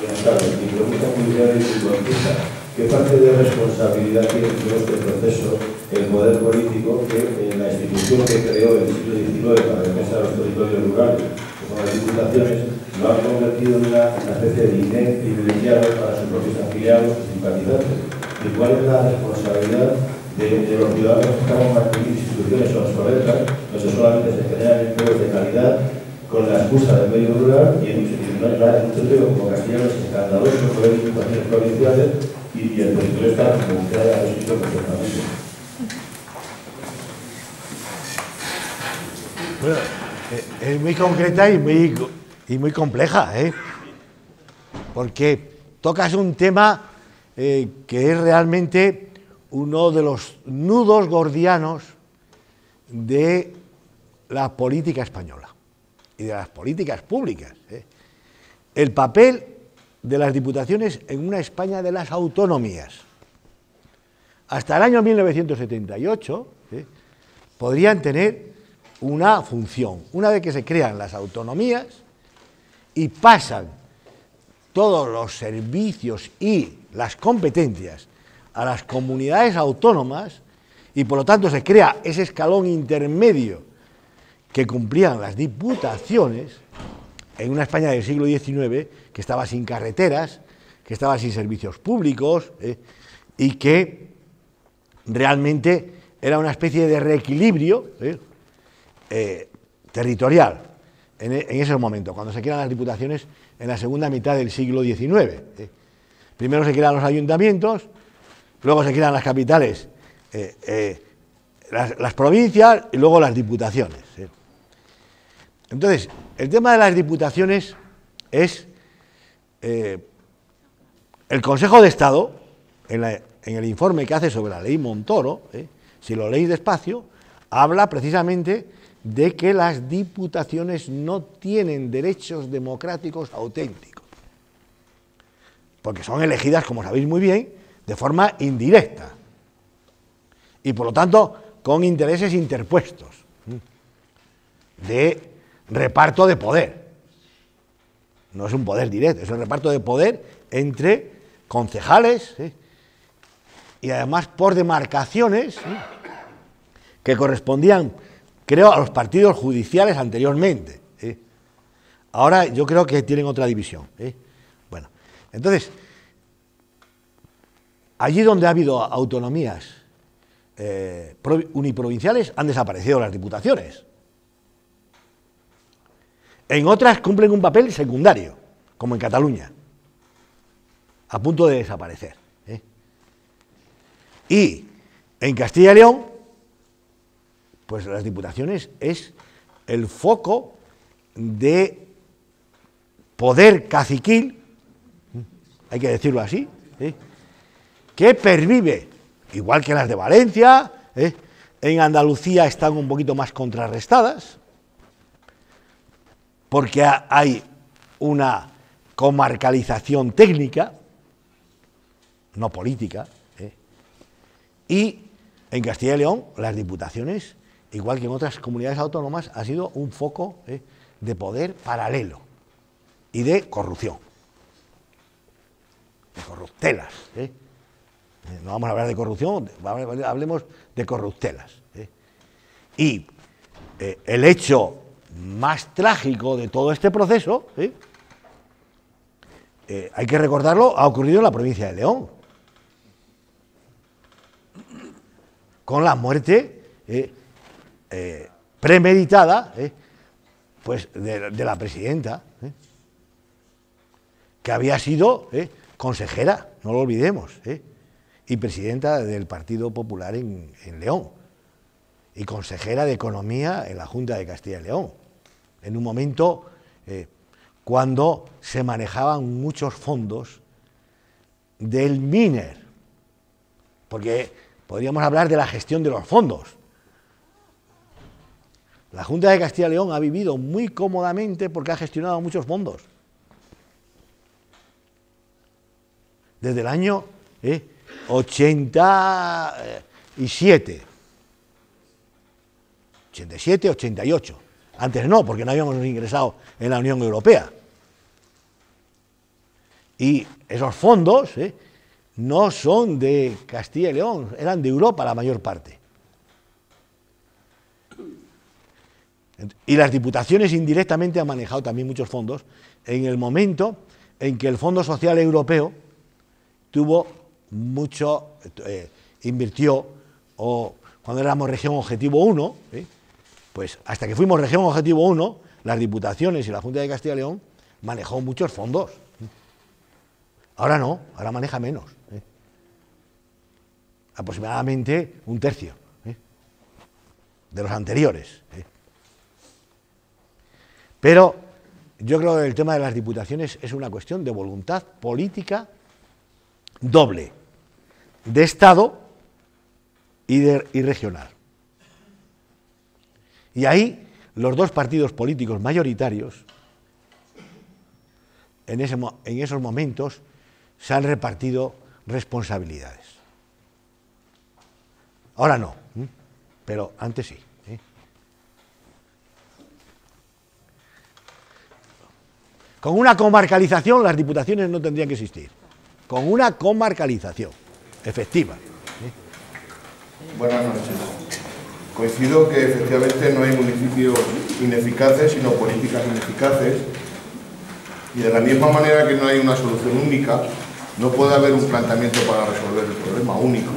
Buenas tardes. Mi pregunta muy breve y muy concisa. ¿Qué parte de responsabilidad tiene en todo este proceso el poder político que en la institución que creó en el siglo XIX para la defensa de los territorios rurales, que son las diputaciones, lo han convertido en una especie de INE privilegiado para sus propios afiliados y simpatizantes? ¿Y cuál es la responsabilidad de los ciudadanos que estamos manteniendo instituciones obsoletas, donde solamente se generan empleos de calidad con la excusa del medio rural y en un territorio como Castilla es escandaloso por diputaciones provinciales y el territorio está como usted haya descrito perfectamente? Bueno, es muy concreta y muy compleja, porque tocas un tema que es realmente uno de los nudos gordianos de la política española y de las políticas públicas. El papel de las diputaciones en una España de las autonomías. Hasta el año 1978 podrían tener una función. Una vez que se crean las autonomías y pasan todos los servicios y las competencias a las comunidades autónomas y por lo tanto se crea ese escalón intermedio que cumplían las diputaciones en una España del siglo XIX que estaba sin carreteras, que estaba sin servicios públicos y que realmente era una especie de reequilibrio territorial en ese momento, cuando se crean las diputaciones en la segunda mitad del siglo XIX. Primero se crean los ayuntamientos, luego se crean las capitales, las provincias y luego las diputaciones. Entonces, el tema de las diputaciones es el Consejo de Estado, en el informe que hace sobre la ley Montoro, si lo leéis despacio, habla precisamente de que las diputaciones no tienen derechos democráticos auténticos, porque son elegidas, como sabéis muy bien, de forma indirecta y por lo tanto con intereses interpuestos de reparto de poder. No es un poder directo, es un reparto de poder entre concejales y además por demarcaciones que correspondían, creo, a los partidos judiciales anteriormente. Ahora yo creo que tienen otra división. Bueno, entonces, allí donde ha habido autonomías uniprovinciales han desaparecido las diputaciones. En otras cumplen un papel secundario, como en Cataluña, a punto de desaparecer. Y en Castilla y León, pues las diputaciones es el foco de poder caciquil, hay que decirlo así, que pervive, igual que las de Valencia, en Andalucía están un poquito más contrarrestadas, porque hay una comarcalización técnica, no política, y en Castilla y León las diputaciones, igual que en otras comunidades autónomas, ha sido un foco de poder paralelo y de corrupción, de corruptelas. No vamos a hablar de corrupción, hablemos de corruptelas. Y el hecho más trágico de todo este proceso, hay que recordarlo, ha ocurrido en la provincia de León, con la muerte premeditada pues de la presidenta, que había sido consejera, no lo olvidemos, y presidenta del Partido Popular en León, y consejera de Economía en la Junta de Castilla y León, en un momento cuando se manejaban muchos fondos del MINER, porque podríamos hablar de la gestión de los fondos. La Junta de Castilla y León ha vivido muy cómodamente porque ha gestionado muchos fondos. Desde el año 87, 88. Antes no, porque no habíamos ingresado en la Unión Europea. Y esos fondos no son de Castilla y León, eran de Europa la mayor parte. Y las diputaciones indirectamente han manejado también muchos fondos en el momento en que el Fondo Social Europeo tuvo mucho, invirtió, o cuando éramos región objetivo 1, pues hasta que fuimos región objetivo 1, las diputaciones y la Junta de Castilla y León manejó muchos fondos. Ahora no, ahora maneja menos. Aproximadamente un tercio de los anteriores. Pero yo creo que el tema de las diputaciones es una cuestión de voluntad política doble, de Estado y regional. Y ahí los dos partidos políticos mayoritarios, en esos momentos, se han repartido responsabilidades. Ahora no, pero antes sí. Con una comarcalización las diputaciones no tendrían que existir. Con una comarcalización efectiva. Buenas noches. Coincido que efectivamente no hay municipios ineficaces, sino políticas ineficaces. Y de la misma manera que no hay una solución única, no puede haber un planteamiento para resolver el problema único.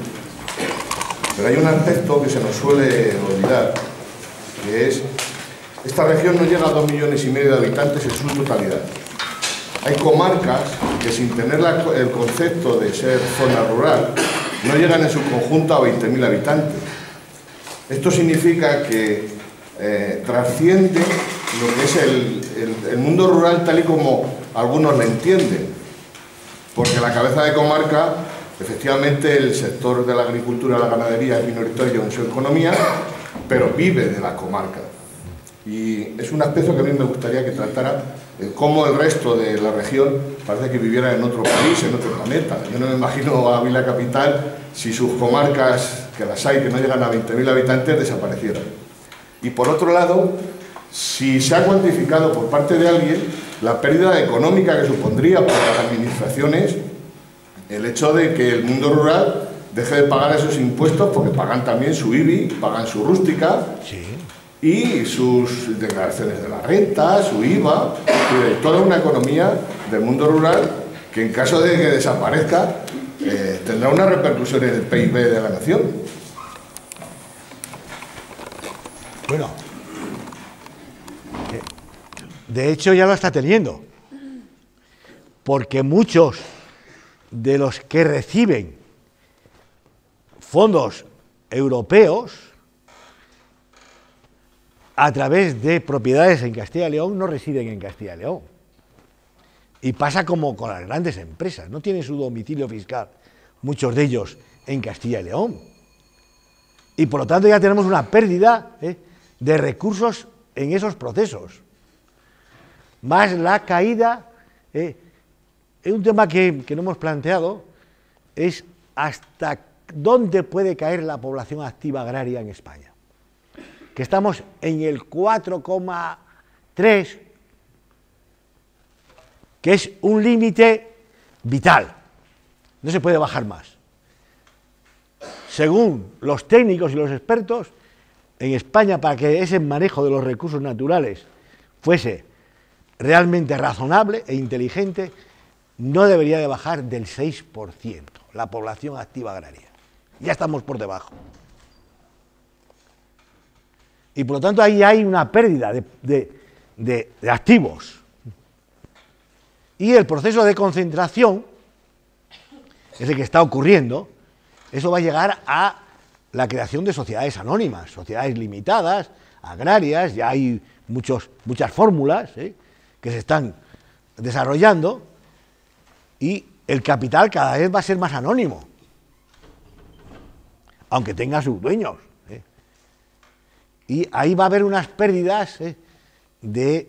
Pero hay un aspecto que se nos suele olvidar, que es: esta región no llega a 2,5 millones de habitantes en su totalidad. Hay comarcas que, sin tener el concepto de ser zona rural, no llegan en su conjunto a 20.000 habitantes. Esto significa que trasciende lo que es el mundo rural tal y como algunos lo entienden. Porque la cabeza de comarca, efectivamente, el sector de la agricultura y la ganadería es minoritario en su economía, pero vive de la comarca. Y es un aspecto que a mí me gustaría que tratara cómo el resto de la región parece que viviera en otro país, en otro planeta. Yo no me imagino a Ávila Capital si sus comarcas, que las hay, que no llegan a 20.000 habitantes, desaparecieran. Y por otro lado, si se ha cuantificado por parte de alguien la pérdida económica que supondría para las administraciones el hecho de que el mundo rural deje de pagar esos impuestos, porque pagan también su IBI, pagan su rústica, sí, y sus declaraciones de la renta, su IVA, y toda una economía del mundo rural que, en caso de que desaparezca, tendrá una repercusión en el PIB de la nación. Bueno, de hecho ya lo está teniendo, porque muchos de los que reciben fondos europeos a través de propiedades en Castilla y León no residen en Castilla y León. Y pasa como con las grandes empresas, no tienen su domicilio fiscal, muchos de ellos en Castilla y León. Y por lo tanto ya tenemos una pérdida de recursos en esos procesos. Más la caída, es un tema que no hemos planteado, es hasta dónde puede caer la población activa agraria en España. Que estamos en el 4,3, que es un límite vital, no se puede bajar más. Según los técnicos y los expertos, en España, para que ese manejo de los recursos naturales fuese realmente razonable e inteligente, no debería de bajar del 6% la población activa agraria. Ya estamos por debajo. Y por lo tanto ahí hay una pérdida de activos. Y el proceso de concentración, ese que está ocurriendo, eso va a llegar a la creación de sociedades anónimas, sociedades limitadas, agrarias, ya hay muchas fórmulas que se están desarrollando, y el capital cada vez va a ser más anónimo, aunque tenga sus dueños. Y ahí va a haber unas pérdidas de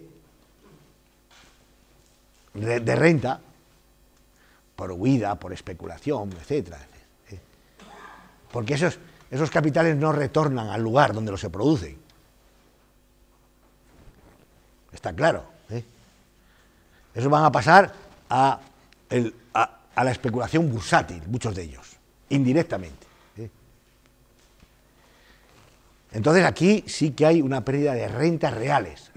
renta, por huida, por especulación, etcétera. Porque esos capitales no retornan al lugar donde los se producen. Está claro. Esos van a pasar a a la especulación bursátil, muchos de ellos, indirectamente. Entonces aquí sí que hay una pérdida de rentas reales.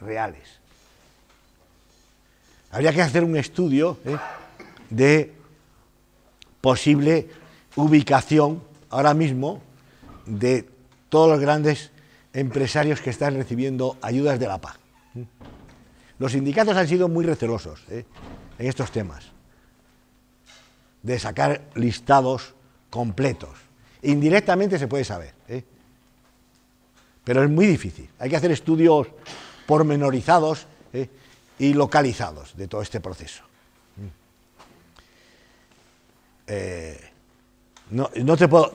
Habría que hacer un estudio de posible ubicación ahora mismo de todos los grandes empresarios que están recibiendo ayudas de la PAC. Los sindicatos han sido muy recelosos en estos temas, de sacar listados completos. Indirectamente se puede saber, pero es muy difícil. Hay que hacer estudios pormenorizados y localizados de todo este proceso. No te puedo...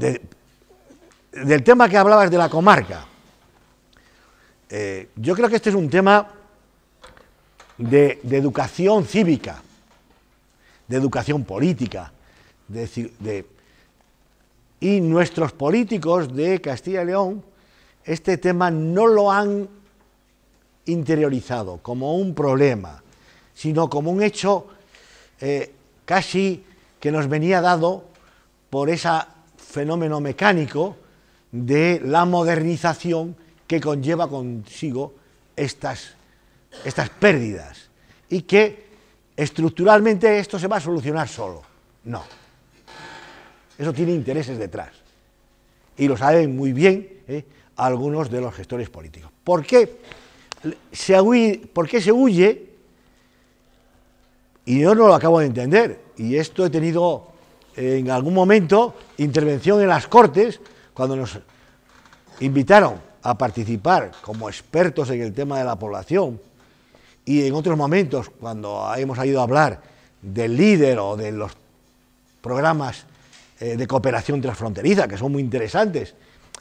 del tema que hablabas de la comarca, yo creo que este es un tema de educación cívica, de educación política, y nuestros políticos de Castilla y León este tema no lo han interiorizado como un problema, sino como un hecho casi que nos venía dado por ese fenómeno mecánico de la modernización que conlleva consigo estas pérdidas, y que estructuralmente esto se va a solucionar solo. No. Eso tiene intereses detrás, y lo saben muy bien algunos de los gestores políticos. ¿Por qué se huye? Y yo no lo acabo de entender, y esto he tenido en algún momento intervención en las Cortes, cuando nos invitaron a participar como expertos en el tema de la población, y en otros momentos cuando hemos ido a hablar del LEADER o de los programas de cooperación transfronteriza, que son muy interesantes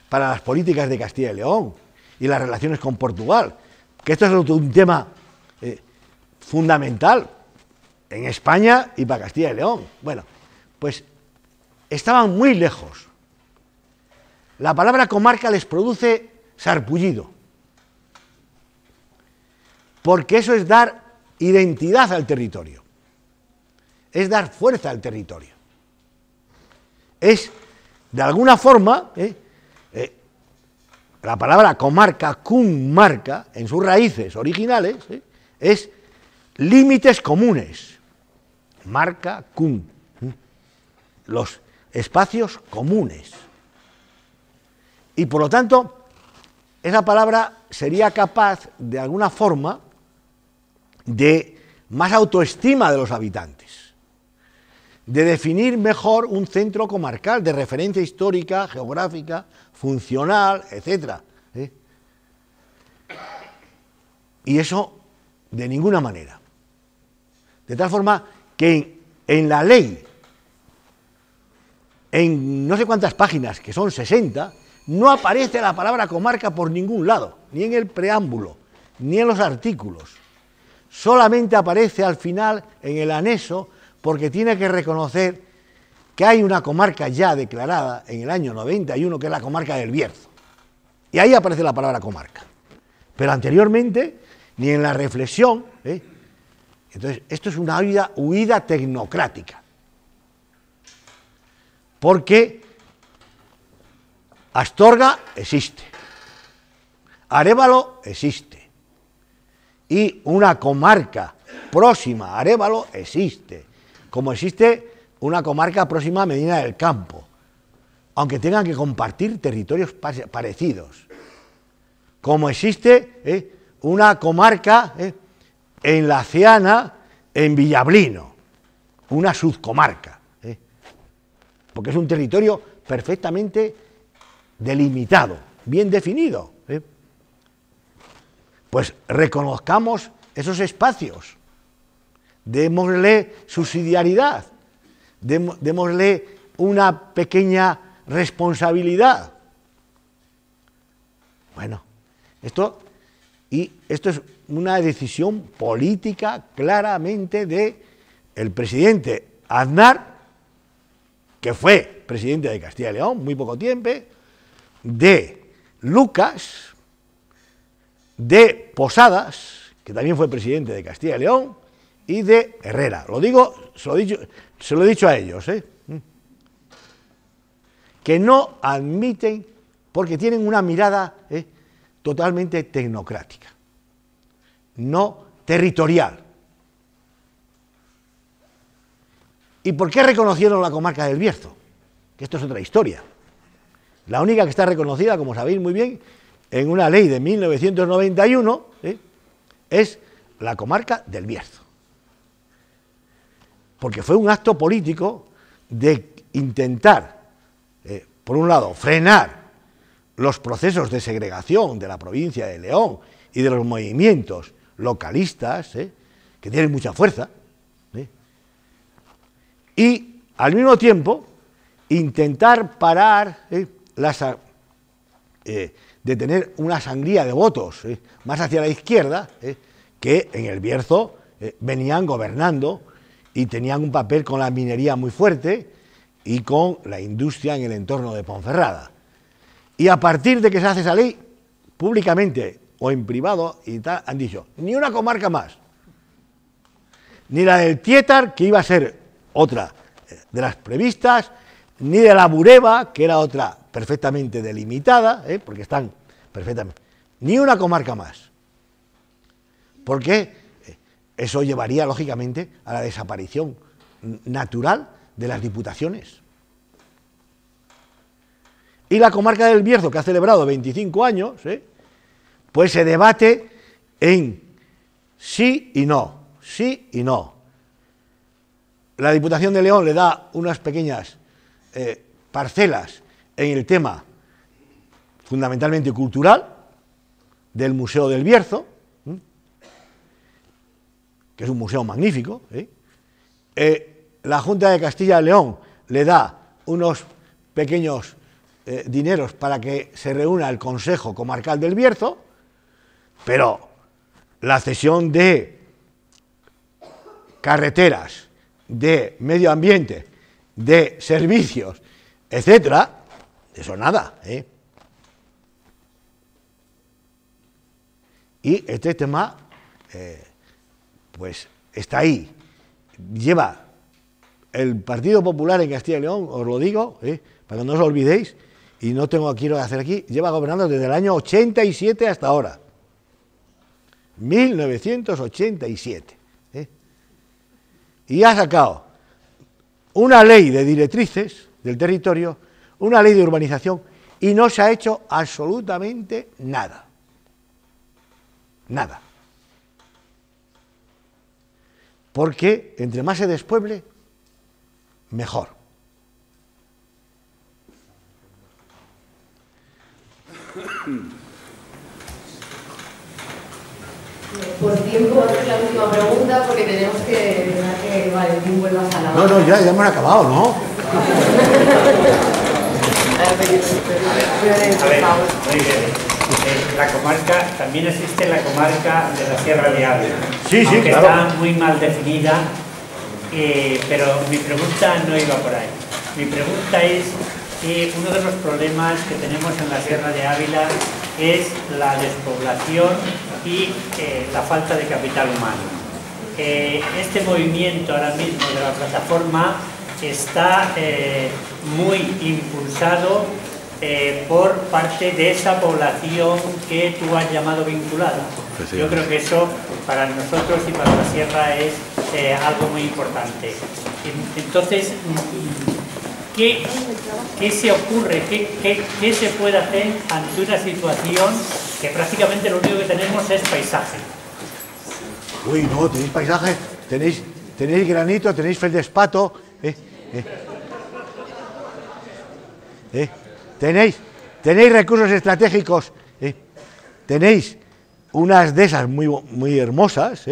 para las políticas de Castilla y León y las relaciones con Portugal, que esto es un tema fundamental en España y para Castilla y León. Bueno, pues estaban muy lejos. La palabra comarca les produce sarpullido, porque eso es dar identidad al territorio, es dar fuerza al territorio, es de alguna forma la palabra comarca, cum marca, en sus raíces originales, es límites comunes, marca cum, los espacios comunes. Y por lo tanto, esa palabra sería capaz, de alguna forma, de más autoestima de los habitantes, de definir mejor un centro comarcal de referencia histórica, geográfica, funcional, etc. Y eso de ninguna manera. De tal forma que en la ley, en no sé cuántas páginas, que son 60, no aparece la palabra comarca por ningún lado, ni en el preámbulo, ni en los artículos. Solamente aparece al final en el anexo, porque tiene que reconocer que hay una comarca ya declarada en el año 91, que es la comarca del Bierzo. Y ahí aparece la palabra comarca. Pero anteriormente, ni en la reflexión. Entonces, esto es una huida tecnocrática. Porque Astorga existe, Arévalo existe, y una comarca próxima a Arévalo existe, como existe una comarca próxima a Medina del Campo, aunque tengan que compartir territorios parecidos, como existe una comarca en La Ciana, en Villablino, una subcomarca, porque es un territorio perfectamente delimitado, bien definido. Pues reconozcamos esos espacios, démosle subsidiariedad, démosle una pequeña responsabilidad. Bueno, esto es una decisión política claramente del presidente Aznar, que fue presidente de Castilla y León muy poco tiempo, de Lucas, de Posadas, que también fue presidente de Castilla y León, y de Herrera. Lo digo, se lo he dicho a ellos, que no admiten, porque tienen una mirada totalmente tecnocrática, no territorial. ¿Y por qué reconocieron la comarca del Bierzo? Que esto es otra historia. La única que está reconocida, como sabéis muy bien, en una ley de 1991, es la comarca del Bierzo. Porque fue un acto político de intentar, por un lado, frenar los procesos de segregación de la provincia de León y de los movimientos localistas, que tienen mucha fuerza, y al mismo tiempo intentar parar de tener una sangría de votos más hacia la izquierda, que en el Bierzo venían gobernando y tenían un papel con la minería muy fuerte y con la industria en el entorno de Ponferrada. Y a partir de que se hace esa ley, públicamente o en privado y tal, han dicho, ni una comarca más, ni la del Tietar, que iba a ser otra de las previstas, ni de la Bureba, que era otra perfectamente delimitada, porque están perfectamente, ni una comarca más, porque eso llevaría lógicamente a la desaparición natural de las diputaciones. Y la comarca del Bierzo, que ha celebrado 25 años, pues se debate en sí y no, sí y no. La Diputación de León le da unas pequeñas parcelas en el tema fundamentalmente cultural del Museo del Bierzo, que es un museo magnífico. La Junta de Castilla y León le da unos pequeños dineros para que se reúna el Consejo Comarcal del Bierzo, pero la cesión de carreteras, de medio ambiente, de servicios, etcétera, eso nada, Y este tema, pues está ahí. Lleva el Partido Popular en Castilla y León, os lo digo, para que no os lo olvidéis, y no tengo aquí lo que hacer aquí, lleva gobernando desde el año 87 hasta ahora. 1987. Y ha sacado una ley de directrices del territorio, una ley de urbanización, y no se ha hecho absolutamente nada. Nada. Porque entre más se despueble, mejor. Por tiempo, voy a hacer la última pregunta porque tenemos que dejar que Valentín vuelva a la No, ya hemos acabado, ¿no? A ver, muy bien. La comarca, también existe la comarca de la Sierra de Ávila. Sí, aunque claro. Está muy mal definida, pero mi pregunta no iba por ahí. Mi pregunta es que uno de los problemas que tenemos en la Sierra de Ávila es la despoblación y la falta de capital humano. Este movimiento ahora mismo de la plataforma está muy impulsado por parte de esa población que tú has llamado vinculada. Yo creo que eso para nosotros y para la Sierra es algo muy importante. Entonces, ¿qué se ocurre? ¿Qué se puede hacer ante una situación que prácticamente lo único que tenemos es paisaje? Uy, no, tenéis paisaje, tenéis granito, tenéis feldespato, tenéis recursos estratégicos, tenéis unas dehesas muy hermosas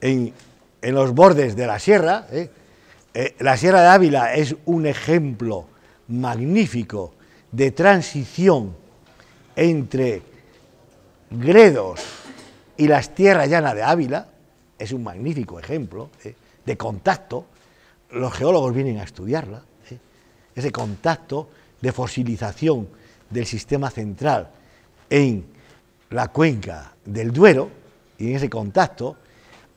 en los bordes de la sierra. La Sierra de Ávila es un ejemplo magnífico de transición entre Gredos y las tierras llanas de Ávila, es un magnífico ejemplo de contacto. Los geólogos vienen a estudiarla, ese contacto de fosilización del sistema central en la cuenca del Duero, y en ese contacto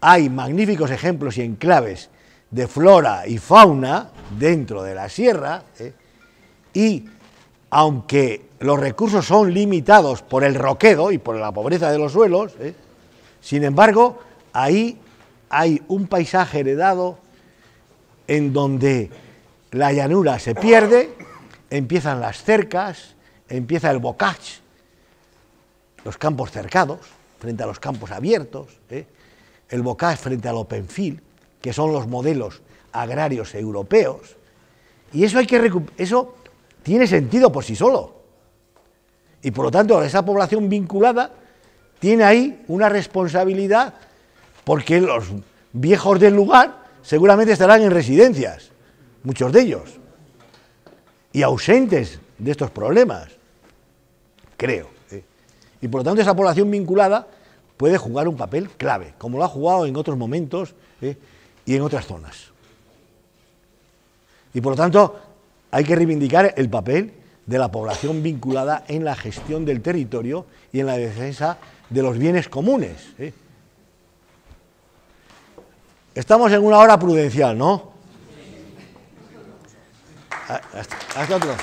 hay magníficos ejemplos y enclaves de flora y fauna dentro de la sierra, y aunque los recursos son limitados por el roquedo y por la pobreza de los suelos, sin embargo, ahí hay un paisaje heredado en donde la llanura se pierde, empiezan las cercas, empieza el bocage, los campos cercados frente a los campos abiertos, el bocage frente al open field, que son los modelos agrarios europeos, y eso eso tiene sentido por sí solo, y por lo tanto esa población vinculada tiene ahí una responsabilidad, porque los viejos del lugar seguramente estarán en residencias, muchos de ellos, y ausentes de estos problemas, creo. Y por lo tanto esa población vinculada puede jugar un papel clave, como lo ha jugado en otros momentos y en otras zonas. Y por lo tanto hay que reivindicar el papel de la población vinculada en la gestión del territorio y en la defensa de los bienes comunes. Estamos en una hora prudencial, ¿no? Hasta otro.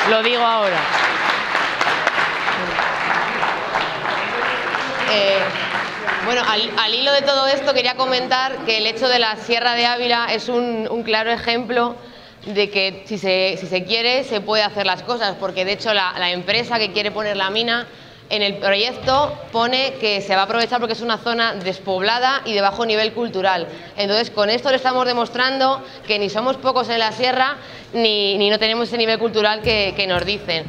Lo digo ahora. Bueno, al hilo de todo esto quería comentar que el hecho de la Sierra de Ávila es un claro ejemplo de que si se quiere se puede hacer las cosas, porque de hecho la empresa que quiere poner la mina en el proyecto pone que se va a aprovechar porque es una zona despoblada y de bajo nivel cultural. Entonces con esto le estamos demostrando que ni somos pocos en la sierra ni no tenemos ese nivel cultural que nos dicen.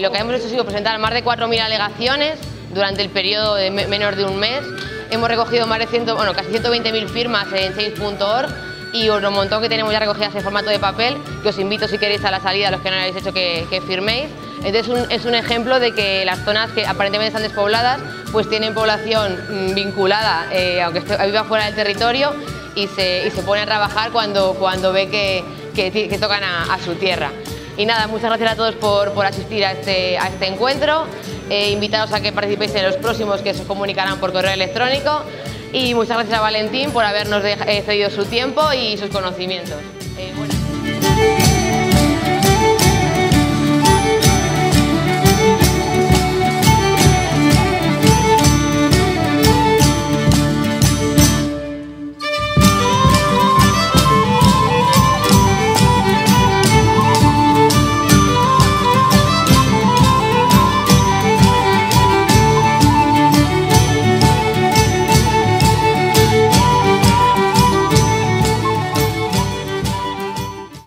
Lo que hemos hecho ha sido presentar más de 4.000 alegaciones durante el periodo de menos de un mes. Hemos recogido más de casi 120.000 firmas en change.org y un montón que tenemos ya recogidas en formato de papel, que os invito si queréis a la salida, los que no lo habéis hecho, que firméis. Entonces es un ejemplo de que las zonas que aparentemente están despobladas pues tienen población vinculada, aunque viva fuera del territorio, y se pone a trabajar cuando ve que tocan a su tierra. Y nada, muchas gracias a todos por asistir a este encuentro. Invitados a que participéis en los próximos, que se os comunicarán por correo electrónico. Y muchas gracias a Valentín por habernos cedido su tiempo y sus conocimientos.